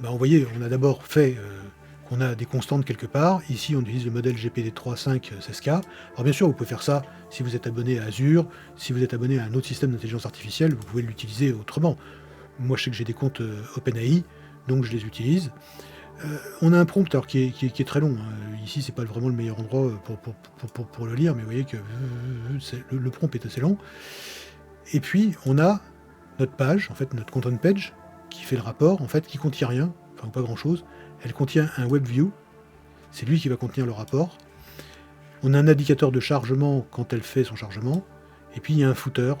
vous voyez, on a d'abord fait qu'on a des constantes quelque part. Ici, on utilise le modèle GPT-3.5 16K. Alors bien sûr, vous pouvez faire ça si vous êtes abonné à Azure, si vous êtes abonné à un autre système d'intelligence artificielle, vous pouvez l'utiliser autrement. Moi, je sais que j'ai des comptes OpenAI, donc je les utilise. On a un prompt alors, qui est très long. Ici, c'est pas vraiment le meilleur endroit pour le lire, mais vous voyez que le prompt est assez long. Et puis, on a notre page, en fait, notre content page, qui fait le rapport, en fait, qui contient rien, enfin pas grand-chose. Elle contient un WebView, c'est lui qui va contenir le rapport. On a un indicateur de chargement quand elle fait son chargement, et puis il y a un footer,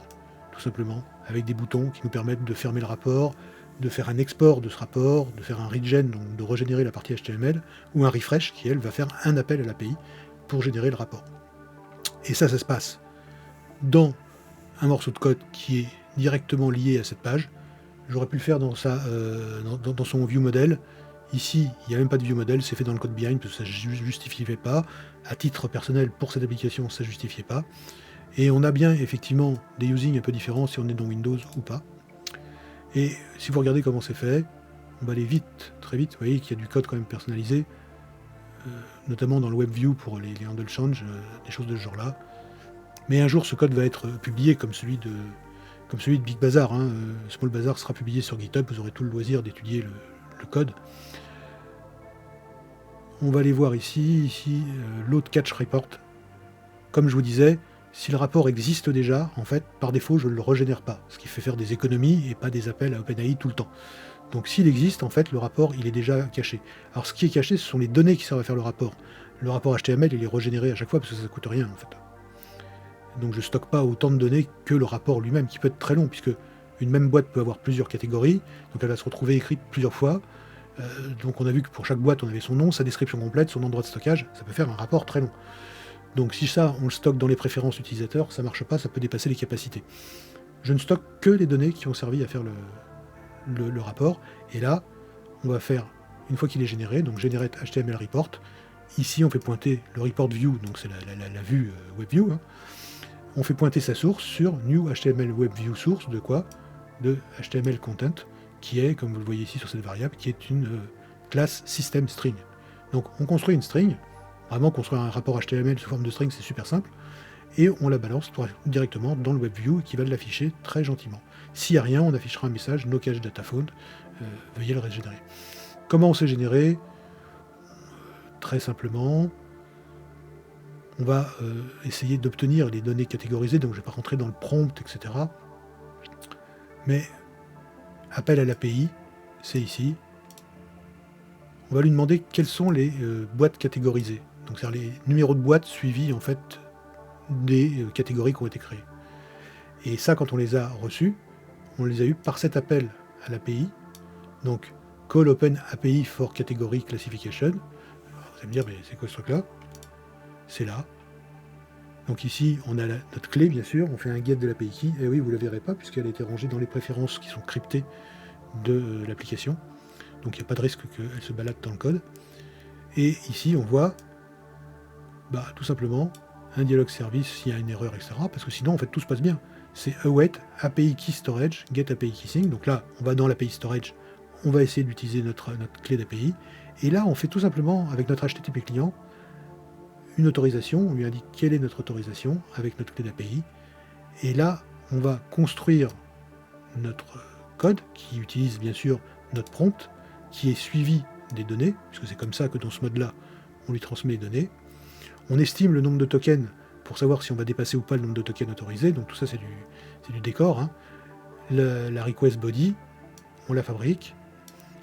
tout simplement, avec des boutons qui nous permettent de fermer le rapport, de faire un export de ce rapport, de faire un regen, donc de régénérer la partie HTML, ou un refresh qui, elle, va faire un appel à l'API pour générer le rapport. Et ça se passe dans un morceau de code qui est directement lié à cette page. J'aurais pu le faire dans son view model. Ici, il n'y a même pas de view model, c'est fait dans le code behind parce que ça ne justifiait pas. À titre personnel, pour cette application, ça ne justifiait pas. Et on a bien effectivement des usings un peu différents si on est dans Windows ou pas. Et si vous regardez comment c'est fait, on va aller vite, très vite. Vous voyez qu'il y a du code quand même personnalisé, notamment dans le WebView pour les handle change, des choses de ce genre-là. Mais un jour, ce code va être publié comme celui de Big Bazaar. Small Bazaar sera publié sur GitHub, vous aurez tout le loisir d'étudier le code. On va aller voir ici load catch report. Comme je vous disais, si le rapport existe déjà, en fait, par défaut, je ne le régénère pas, ce qui fait faire des économies et pas des appels à OpenAI tout le temps. Donc s'il existe, en fait, le rapport, il est déjà caché. Alors ce qui est caché, ce sont les données qui servent à faire le rapport. Le rapport HTML, il est régénéré à chaque fois parce que ça ne coûte rien, en fait. Donc je ne stocke pas autant de données que le rapport lui-même, qui peut être très long, puisque une même boîte peut avoir plusieurs catégories, donc elle va se retrouver écrite plusieurs fois. Donc on a vu que pour chaque boîte, on avait son nom, sa description complète, son endroit de stockage, ça peut faire un rapport très long. Donc si ça, on le stocke dans les préférences utilisateurs, ça ne marche pas, ça peut dépasser les capacités. Je ne stocke que les données qui ont servi à faire le rapport, et là, on va faire, une fois qu'il est généré, donc generate HTML report, ici on fait pointer le report view, donc c'est la vue WebView, on fait pointer sa source sur new HTML WebView source de quoi? De HTML content, qui est, comme vous le voyez ici sur cette variable, qui est une classe system string. Donc on construit une string, vraiment construire un rapport HTML sous forme de string, c'est super simple, et on la balance directement dans le WebView qui va l'afficher très gentiment. S'il n'y a rien, on affichera un message no cache data found, veuillez le régénérer. Comment on s'est généré? Très simplement, on va essayer d'obtenir les données catégorisées, donc je ne vais pas rentrer dans le prompt, etc. Mais appel à l'API, c'est ici. On va lui demander quelles sont les boîtes catégorisées. Donc c'est-à-dire les numéros de boîte suivis en fait des catégories qui ont été créées. Et ça, quand on les a reçus, on les a eus par cet appel à l'API. Donc Call Open API for Category Classification. Alors, vous allez me dire, mais c'est quoi ce truc-là? C'est là. Donc ici, on a notre clé, bien sûr, on fait un get de l'API key, et oui, vous ne la verrez pas, puisqu'elle a été rangée dans les préférences qui sont cryptées de l'application. Donc il n'y a pas de risque qu'elle se balade dans le code. Et ici, on voit, tout simplement, un dialog service s'il y a une erreur, etc. Parce que sinon, en fait, tout se passe bien. C'est await API key storage, get API key sync. Donc là, on va dans l'API storage, on va essayer d'utiliser notre clé d'API. Et là, on fait tout simplement, avec notre HTTP client, une autorisation, on lui indique quelle est notre autorisation avec notre clé d'API. Et là, on va construire notre code qui utilise bien sûr notre prompt, qui est suivi des données, puisque c'est comme ça que dans ce mode-là, on lui transmet les données. On estime le nombre de tokens pour savoir si on va dépasser ou pas le nombre de tokens autorisés. Donc tout ça, c'est du décor. Hein. La request body, on la fabrique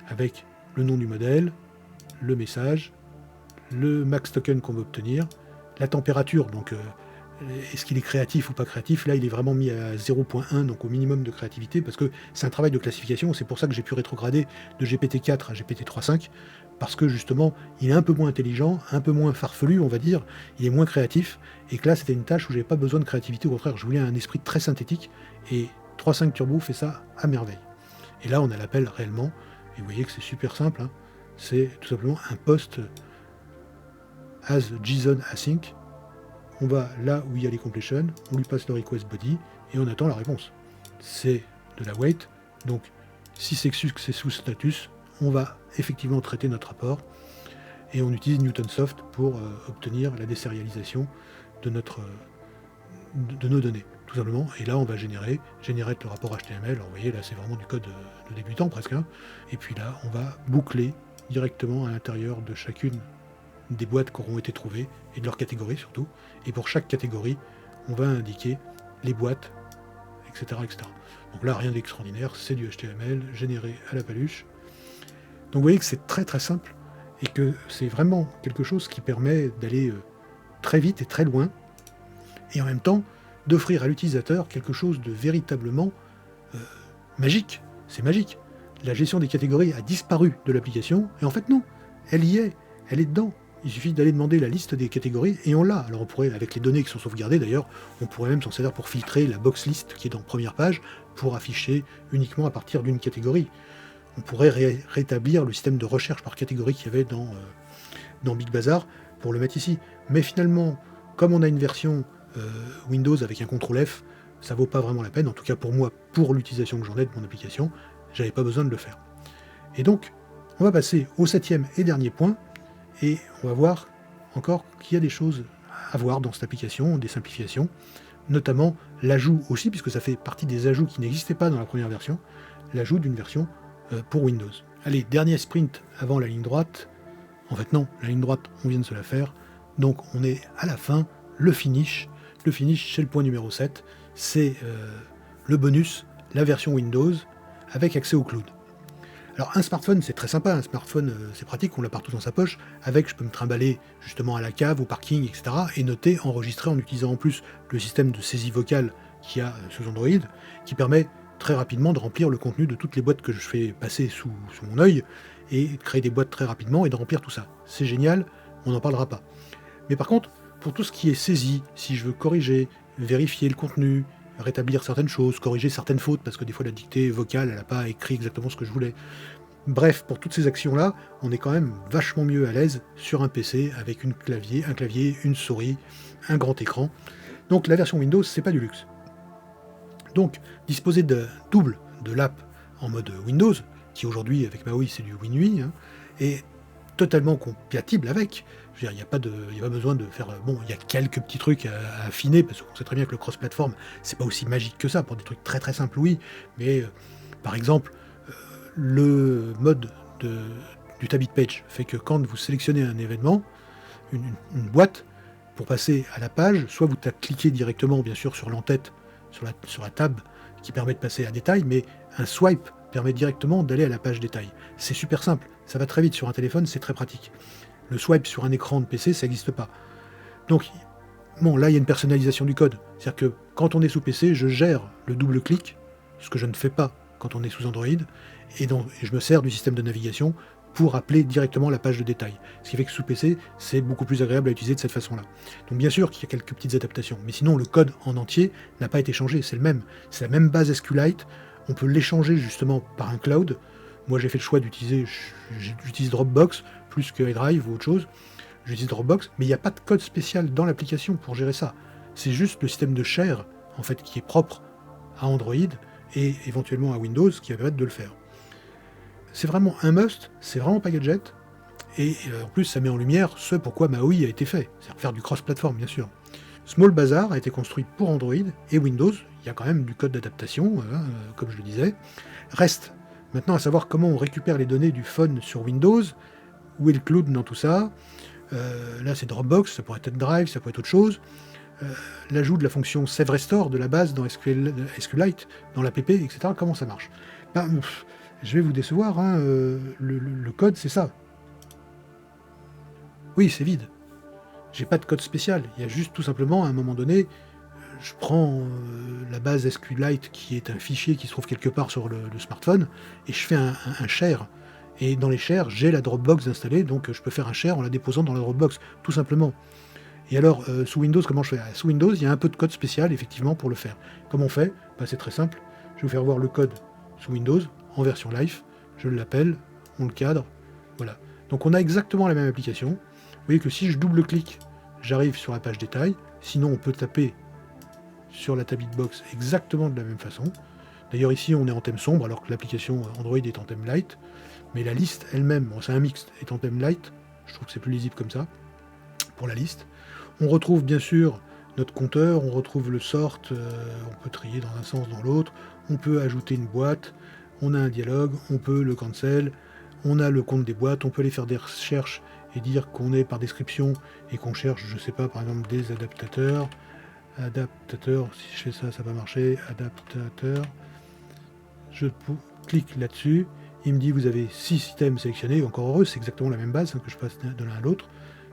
avec le nom du modèle, le message, le max token qu'on veut obtenir, la température, donc est-ce qu'il est créatif ou pas créatif? Là, il est vraiment mis à 0.1, donc au minimum de créativité, parce que c'est un travail de classification, c'est pour ça que j'ai pu rétrograder de GPT-4 à GPT-3.5, parce que justement, il est un peu moins intelligent, un peu moins farfelu, on va dire, il est moins créatif, et que là, c'était une tâche où j'avais pas besoin de créativité, au contraire, je voulais un esprit très synthétique, et 3.5 Turbo fait ça à merveille. Et là, on a l'appel réellement, et vous voyez que c'est super simple, hein. C'est tout simplement un post as JSON async, on va là où il y a les completions, on lui passe le request body et on attend la réponse. C'est de la wait, donc si c'est sous status, on va effectivement traiter notre rapport et on utilise Newtonsoft pour obtenir la désérialisation de nos données, tout simplement. Et là, on va générer le rapport HTML. Alors, vous voyez, là, c'est vraiment du code de débutant presque. Hein. Et puis là, on va boucler directement à l'intérieur de chacune des boîtes qui auront été trouvées, et de leur catégorie surtout. Et pour chaque catégorie, on va indiquer les boîtes, etc. etc. Donc là, rien d'extraordinaire, c'est du HTML généré à la paluche. Donc vous voyez que c'est très très simple, et que c'est vraiment quelque chose qui permet d'aller très vite et très loin, et en même temps d'offrir à l'utilisateur quelque chose de véritablement magique. C'est magique. La gestion des catégories a disparu de l'application, et en fait non, elle y est, elle est dedans. Il suffit d'aller demander la liste des catégories et on l'a. Alors on pourrait, avec les données qui sont sauvegardées d'ailleurs, on pourrait même s'en servir pour filtrer la box list qui est en première page pour afficher uniquement à partir d'une catégorie. On pourrait rétablir le système de recherche par catégorie qu'il y avait dans Big Bazar pour le mettre ici. Mais finalement, comme on a une version Windows avec un CTRL F, ça vaut pas vraiment la peine. En tout cas pour moi, pour l'utilisation que j'en ai de mon application, j'avais pas besoin de le faire. Et donc, on va passer au 7e et dernier point. Et on va voir encore qu'il y a des choses à voir dans cette application, des simplifications, notamment l'ajout aussi, puisque ça fait partie des ajouts qui n'existaient pas dans la première version, l'ajout d'une version pour Windows. Allez, dernier sprint avant la ligne droite. En fait non, la ligne droite, on vient de se la faire. Donc on est à la fin, le finish. Le finish, c'est le point numéro 7. C'est le bonus, la version Windows, avec accès au cloud. Alors un smartphone, c'est très sympa, un smartphone, c'est pratique, on l'a partout dans sa poche. Avec, je peux me trimballer justement à la cave, au parking, etc. et noter, enregistrer en utilisant en plus le système de saisie vocale qu'il y a sous Android, qui permet très rapidement de remplir le contenu de toutes les boîtes que je fais passer sous mon œil, et de créer des boîtes très rapidement et de remplir tout ça. C'est génial, on n'en parlera pas. Mais par contre, pour tout ce qui est saisie, si je veux corriger, vérifier le contenu, rétablir certaines choses, corriger certaines fautes, parce que des fois la dictée vocale, elle n'a pas écrit exactement ce que je voulais. Bref, pour toutes ces actions-là, on est quand même vachement mieux à l'aise sur un PC avec un clavier, une souris, un grand écran. Donc la version Windows, c'est pas du luxe. Donc, disposer de double de l'app en mode Windows, qui aujourd'hui avec MAUI c'est du WinUI, hein, est totalement compatible avec. Je veux dire, il n'y a pas besoin de faire... Bon, il y a quelques petits trucs à affiner, parce qu'on sait très bien que le cross-platform, c'est pas aussi magique que ça, pour des trucs très très simples, oui, mais par exemple, le mode du Tabit Page fait que quand vous sélectionnez un événement, une boîte, pour passer à la page, soit vous cliquez directement, bien sûr, sur l'entête, sur la tab, qui permet de passer à détail, mais un swipe permet directement d'aller à la page détail. C'est super simple, ça va très vite sur un téléphone, c'est très pratique. Le swipe sur un écran de PC, ça n'existe pas. Donc, bon, là, il y a une personnalisation du code. C'est-à-dire que quand on est sous PC, je gère le double-clic, ce que je ne fais pas quand on est sous Android, et je me sers du système de navigation pour appeler directement la page de détail. Ce qui fait que sous PC, c'est beaucoup plus agréable à utiliser de cette façon-là. Donc bien sûr qu'il y a quelques petites adaptations, mais sinon le code en entier n'a pas été changé, c'est le même. C'est la même base SQLite, on peut l'échanger justement par un cloud. Moi j'ai fait le choix j'utilise Dropbox plus que iDrive ou autre chose. J'utilise Dropbox, mais il n'y a pas de code spécial dans l'application pour gérer ça. C'est juste le système de share, en fait, qui est propre à Android et éventuellement à Windows qui va permettre de le faire. C'est vraiment un must, c'est vraiment pas gadget, et en plus ça met en lumière ce pourquoi MAUI a été fait, c'est-à-dire faire du cross-platform bien sûr. Small Bazaar a été construit pour Android et Windows, il y a quand même du code d'adaptation, comme je le disais. Reste maintenant à savoir comment on récupère les données du phone sur Windows, où est le cloud dans tout ça. Là c'est Dropbox, ça pourrait être Drive, ça pourrait être autre chose. L'ajout de la fonction Save Restore de la base dans SQLite, dans l'app, etc. Comment ça marche? Je vais vous décevoir, hein, le code c'est ça. Oui, c'est vide. J'ai pas de code spécial, il y a juste tout simplement à un moment donné, je prends la base SQLite qui est un fichier qui se trouve quelque part sur le smartphone et je fais un share. Et dans les shares, j'ai la Dropbox installée, donc je peux faire un share en la déposant dans la Dropbox, tout simplement. Et alors, sous Windows, comment je fais? Sous Windows, il y a un peu de code spécial, effectivement, pour le faire. Comment on fait? C'est très simple. Je vais vous faire voir le code sous Windows, en version live. Je l'appelle, on le cadre, voilà. Donc on a exactement la même application. Vous voyez que si je double-clique, j'arrive sur la page détail. Sinon, on peut taper sur la tab hitbox exactement de la même façon. D'ailleurs, ici, on est en thème sombre, alors que l'application Android est en thème light. Mais la liste elle-même, c'est un mixte, est en thème light. Je trouve que c'est plus lisible comme ça, pour la liste. On retrouve bien sûr notre compteur, on retrouve le sort, on peut trier dans un sens, dans l'autre, on peut ajouter une boîte, on a un dialogue, on peut le cancel, on a le compte des boîtes, on peut aller faire des recherches et dire qu'on est par description et qu'on cherche, je sais pas, par exemple des adaptateurs, si je fais ça, ça va marcher, adaptateur, je clique là-dessus, il me dit vous avez 6 systèmes sélectionnés, encore heureux, c'est exactement la même base, que je passe de l'un à l'autre.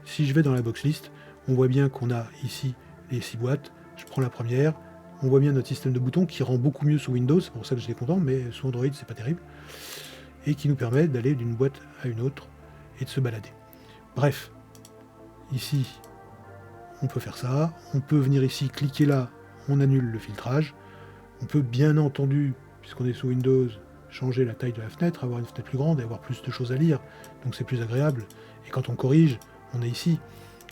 Si je vais dans la box list, on voit bien qu'on a ici les 6 boîtes, je prends la première, on voit bien notre système de boutons qui rend beaucoup mieux sous Windows, c'est pour ça que j'étais content, mais sous Android c'est pas terrible, et qui nous permet d'aller d'une boîte à une autre et de se balader. Bref, ici on peut faire ça, on peut venir ici, cliquer là, on annule le filtrage, on peut bien entendu, puisqu'on est sous Windows, changer la taille de la fenêtre, avoir une fenêtre plus grande et avoir plus de choses à lire, donc c'est plus agréable, et quand on corrige, on est ici.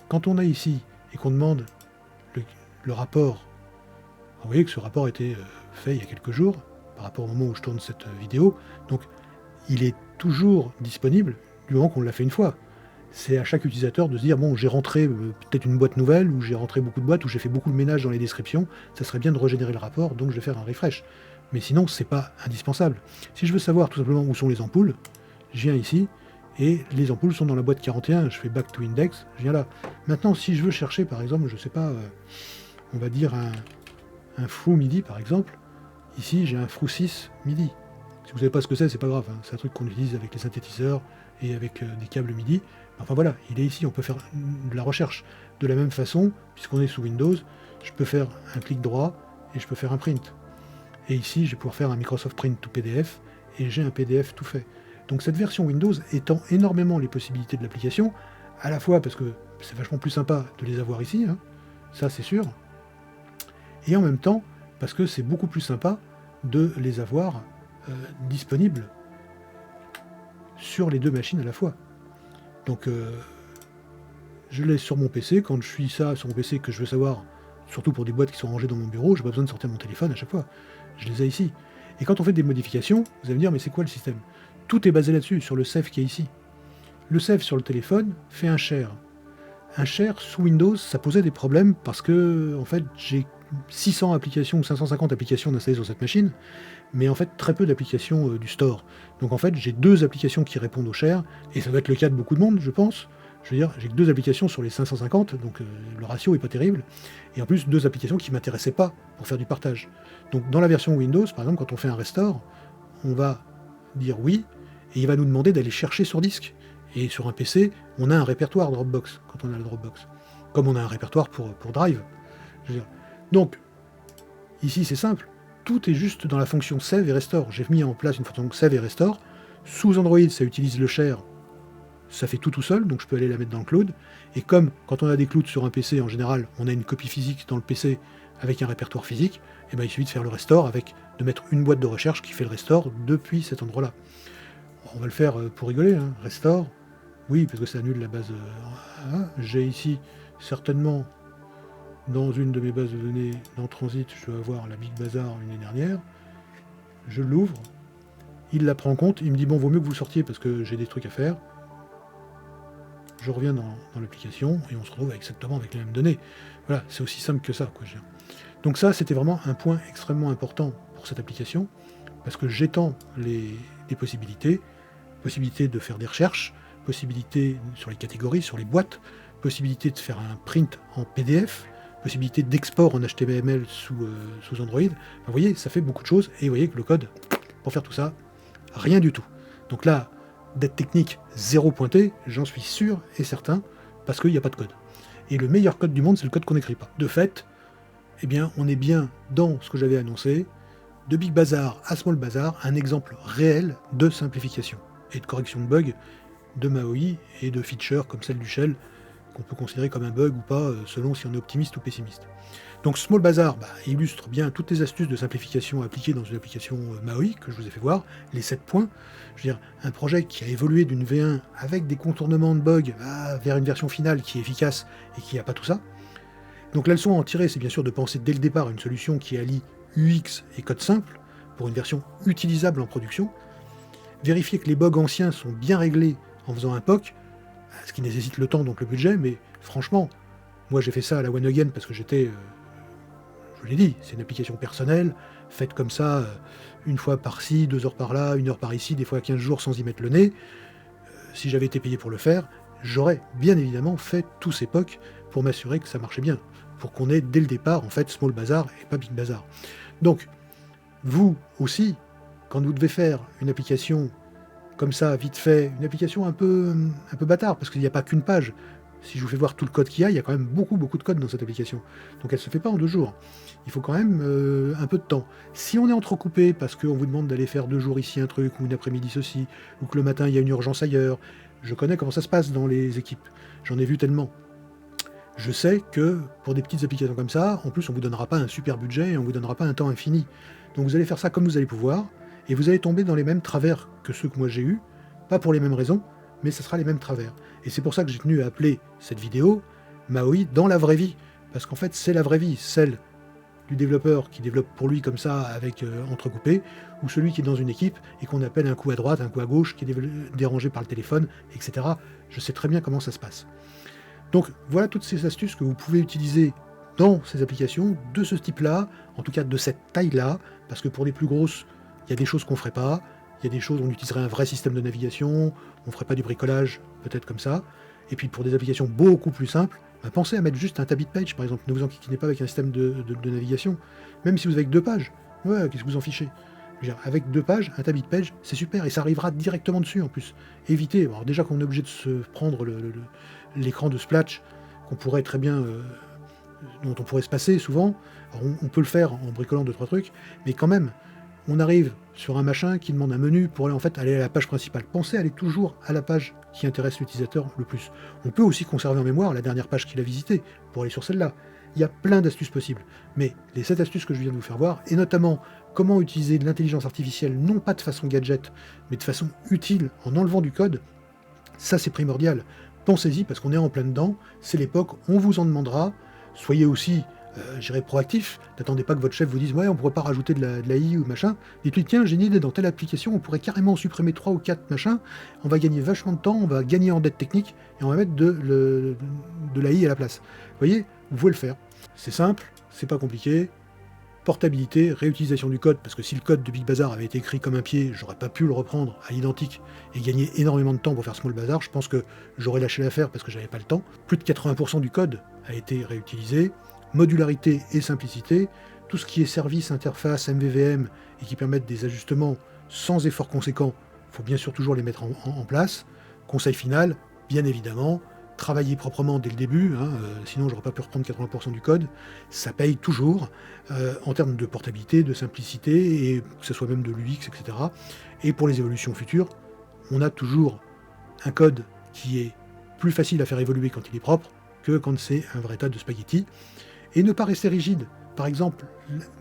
Quand on est ici et qu'on demande le rapport, vous voyez que ce rapport a été fait il y a quelques jours, par rapport au moment où je tourne cette vidéo, donc il est toujours disponible du moment qu'on l'a fait une fois. C'est à chaque utilisateur de se dire, bon, j'ai rentré peut-être une boîte nouvelle, ou j'ai rentré beaucoup de boîtes, ou j'ai fait beaucoup de ménage dans les descriptions, ça serait bien de régénérer le rapport, donc je vais faire un refresh. Mais sinon, c'est pas indispensable. Si je veux savoir tout simplement où sont les ampoules, je viens ici, et les ampoules sont dans la boîte 41, je fais back to index, je viens là. Maintenant, si je veux chercher, par exemple, je sais pas, on va dire un Frou MIDI, par exemple, ici j'ai un Frou 6 MIDI. Si vous savez pas ce que c'est pas grave, hein. C'est un truc qu'on utilise avec les synthétiseurs et avec des câbles MIDI. Enfin voilà, il est ici, on peut faire de la recherche. De la même façon, puisqu'on est sous Windows, je peux faire un clic droit et je peux faire un print. Et ici, je vais pouvoir faire un Microsoft Print to PDF et j'ai un PDF tout fait. Donc cette version Windows étend énormément les possibilités de l'application, à la fois parce que c'est vachement plus sympa de les avoir ici, hein, ça c'est sûr, et en même temps parce que c'est beaucoup plus sympa de les avoir disponibles sur les deux machines à la fois. Donc je l'ai sur mon PC, quand je suis ça sur mon PC que je veux savoir, surtout pour des boîtes qui sont rangées dans mon bureau, j'ai pas besoin de sortir mon téléphone à chaque fois, je les ai ici. Et quand on fait des modifications, vous allez me dire mais c'est quoi le système? Tout est basé là-dessus, sur le save qui est ici. Le save sur le téléphone fait un share. Un share sous Windows, ça posait des problèmes parce que en fait j'ai 600 applications ou 550 applications installées sur cette machine, mais en fait très peu d'applications du store. Donc en fait j'ai 2 applications qui répondent au share, et ça doit être le cas de beaucoup de monde, je pense. Je veux dire, j'ai que 2 applications sur les 550, donc le ratio est pas terrible, et en plus 2 applications qui m'intéressaient pas pour faire du partage. Donc dans la version Windows, par exemple, quand on fait un restore, on va dire oui, et il va nous demander d'aller chercher sur disque. Et sur un PC, on a un répertoire Dropbox, quand on a le Dropbox. Comme on a un répertoire pour Drive. Je veux dire. Donc, ici c'est simple, tout est juste dans la fonction save et restore. J'ai mis en place une fonction save et restore. Sous Android, ça utilise le share, ça fait tout seul, donc je peux aller la mettre dans le cloud. Et comme quand on a des clouds sur un PC, en général, on a une copie physique dans le PC avec un répertoire physique, et ben il suffit de faire le restore de mettre une boîte de recherche qui fait le restore depuis cet endroit-là. On va le faire pour rigoler, hein. Restore, oui, parce que ça annule la base. J'ai ici certainement dans une de mes bases de données dans Transit, je dois avoir la Big Bazar l'année dernière. Je l'ouvre, il la prend en compte, il me dit bon, vaut mieux que vous sortiez parce que j'ai des trucs à faire. Je reviens dans l'application et on se retrouve exactement avec les mêmes données. Voilà, c'est aussi simple que ça, quoi. Donc ça, c'était vraiment un point extrêmement important pour cette application, parce que j'étends les possibilités de faire des recherches, possibilité sur les catégories, sur les boîtes, possibilité de faire un print en PDF, possibilité d'export en HTML sous Android. Enfin, vous voyez, ça fait beaucoup de choses, et vous voyez que le code, pour faire tout ça, rien du tout. Donc là, d'être technique, zéro pointé, j'en suis sûr et certain, parce qu'il n'y a pas de code. Et le meilleur code du monde, c'est le code qu'on n'écrit pas. De fait, eh bien, on est bien dans ce que j'avais annoncé, de Big Bazar à Small Bazar, un exemple réel de simplification et de correction de bugs de MAUI et de features comme celle du shell, qu'on peut considérer comme un bug ou pas, selon si on est optimiste ou pessimiste. Donc Small Bazar illustre bien toutes les astuces de simplification appliquées dans une application MAUI, que je vous ai fait voir, les 7 points. Je veux dire, un projet qui a évolué d'une V1 avec des contournements de bugs vers une version finale qui est efficace et qui n'a pas tout ça. Donc la leçon à en tirer, c'est bien sûr de penser dès le départ à une solution qui allie UX et code simple pour une version utilisable en production. Vérifier que les bugs anciens sont bien réglés en faisant un POC, ce qui nécessite le temps, donc le budget, mais franchement, moi j'ai fait ça à la One Again parce que j'étais, je l'ai dit, c'est une application personnelle, faite comme ça, une fois par-ci, 2 heures par-là, 1 heure par-ici, des fois 15 jours sans y mettre le nez. Si j'avais été payé pour le faire, j'aurais bien évidemment fait tous ces POC pour m'assurer que ça marchait bien, pour qu'on ait dès le départ, en fait, Small Bazar et pas Big Bazar. Donc, vous aussi, quand vous devez faire une application comme ça, vite fait, une application un peu bâtard, parce qu'il n'y a pas qu'une page. Si je vous fais voir tout le code qu'il y a quand même beaucoup de code dans cette application. Donc elle ne se fait pas en 2 jours. Il faut quand même un peu de temps. Si on est entrecoupé parce qu'on vous demande d'aller faire 2 jours ici un truc, ou une après-midi ceci, ou que le matin il y a une urgence ailleurs, je connais comment ça se passe dans les équipes. J'en ai vu tellement. Je sais que pour des petites applications comme ça, en plus on ne vous donnera pas un super budget et on ne vous donnera pas un temps infini. Donc vous allez faire ça comme vous allez pouvoir, et vous allez tomber dans les mêmes travers que ceux que moi j'ai eus, pas pour les mêmes raisons, mais ce sera les mêmes travers. Et c'est pour ça que j'ai tenu à appeler cette vidéo MAUI dans la vraie vie, parce qu'en fait c'est la vraie vie, celle du développeur qui développe pour lui comme ça, avec entrecoupé, ou celui qui est dans une équipe et qu'on appelle un coup à droite, un coup à gauche, qui est dérangé par le téléphone, etc. Je sais très bien comment ça se passe. Donc voilà toutes ces astuces que vous pouvez utiliser dans ces applications de ce type-là, en tout cas de cette taille-là, parce que pour les plus grosses, il y a des choses qu'on ne ferait pas, il y a des choses où on utiliserait un vrai système de navigation, on ne ferait pas du bricolage, peut-être comme ça. Et puis pour des applications beaucoup plus simples, pensez à mettre juste un tabit page, par exemple. Ne vous enquiquinez pas avec un système de navigation. Même si vous avez que 2 pages, ouais, qu'est-ce que vous en fichez? Je veux dire, avec 2 pages, un tabit page, c'est super, et ça arrivera directement dessus en plus. Évitez, alors déjà qu'on est obligé de se prendre l'écran de Splash, qu'on pourrait très bien, dont on pourrait se passer souvent. Alors on peut le faire en bricolant 2-3 trucs, mais quand même, on arrive sur un machin qui demande un menu pour aller à la page principale. Pensez à aller toujours à la page qui intéresse l'utilisateur le plus. On peut aussi conserver en mémoire la dernière page qu'il a visitée pour aller sur celle-là. Il y a plein d'astuces possibles. Mais les 7 astuces que je viens de vous faire voir, et notamment comment utiliser de l'intelligence artificielle, non pas de façon gadget, mais de façon utile en enlevant du code, ça c'est primordial. Pensez-y parce qu'on est en plein dedans, c'est l'époque, on vous en demandera. Soyez aussi proactif, n'attendez pas que votre chef vous dise ouais on pourrait pas rajouter de l'AI ou machin, dites-lui tiens j'ai une idée, dans telle application on pourrait carrément supprimer 3 ou 4 machins, on va gagner vachement de temps, on va gagner en dette technique et on va mettre de l'AI à la place. Vous voyez, vous pouvez le faire. C'est simple, c'est pas compliqué, portabilité, réutilisation du code, parce que si le code de Big Bazar avait été écrit comme un pied, j'aurais pas pu le reprendre à l'identique et gagner énormément de temps pour faire Small Bazar, je pense que j'aurais lâché l'affaire parce que j'avais pas le temps. Plus de 80% du code a été réutilisé. Modularité et simplicité, tout ce qui est service, interface, MVVM et qui permettent des ajustements sans effort conséquent, il faut bien sûr toujours les mettre en place. Conseil final, bien évidemment, travailler proprement dès le début, hein, sinon j'aurais pas pu reprendre 80% du code, ça paye toujours, en termes de portabilité, de simplicité, et que ce soit même de l'UX, etc. Et pour les évolutions futures, on a toujours un code qui est plus facile à faire évoluer quand il est propre que quand c'est un vrai tas de spaghettis. Et ne pas rester rigide. Par exemple,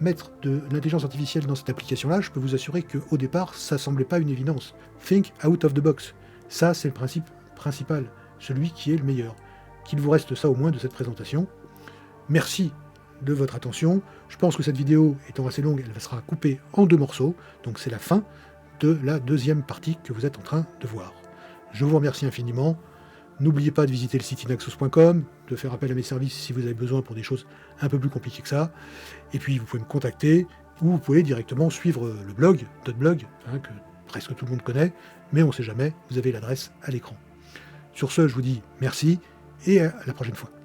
mettre de l'intelligence artificielle dans cette application-là, je peux vous assurer qu'au départ, ça ne semblait pas une évidence. Think out of the box. Ça, c'est le principe principal, celui qui est le meilleur. Qu'il vous reste ça au moins de cette présentation. Merci de votre attention. Je pense que cette vidéo étant assez longue, elle sera coupée en 2 morceaux. Donc c'est la fin de la deuxième partie que vous êtes en train de voir. Je vous remercie infiniment. N'oubliez pas de visiter le site inaxos.com, de faire appel à mes services si vous avez besoin pour des choses un peu plus compliquées que ça. Et puis vous pouvez me contacter, ou vous pouvez directement suivre le blog, .blog, hein, que presque tout le monde connaît, mais on ne sait jamais, vous avez l'adresse à l'écran. Sur ce, je vous dis merci, et à la prochaine fois.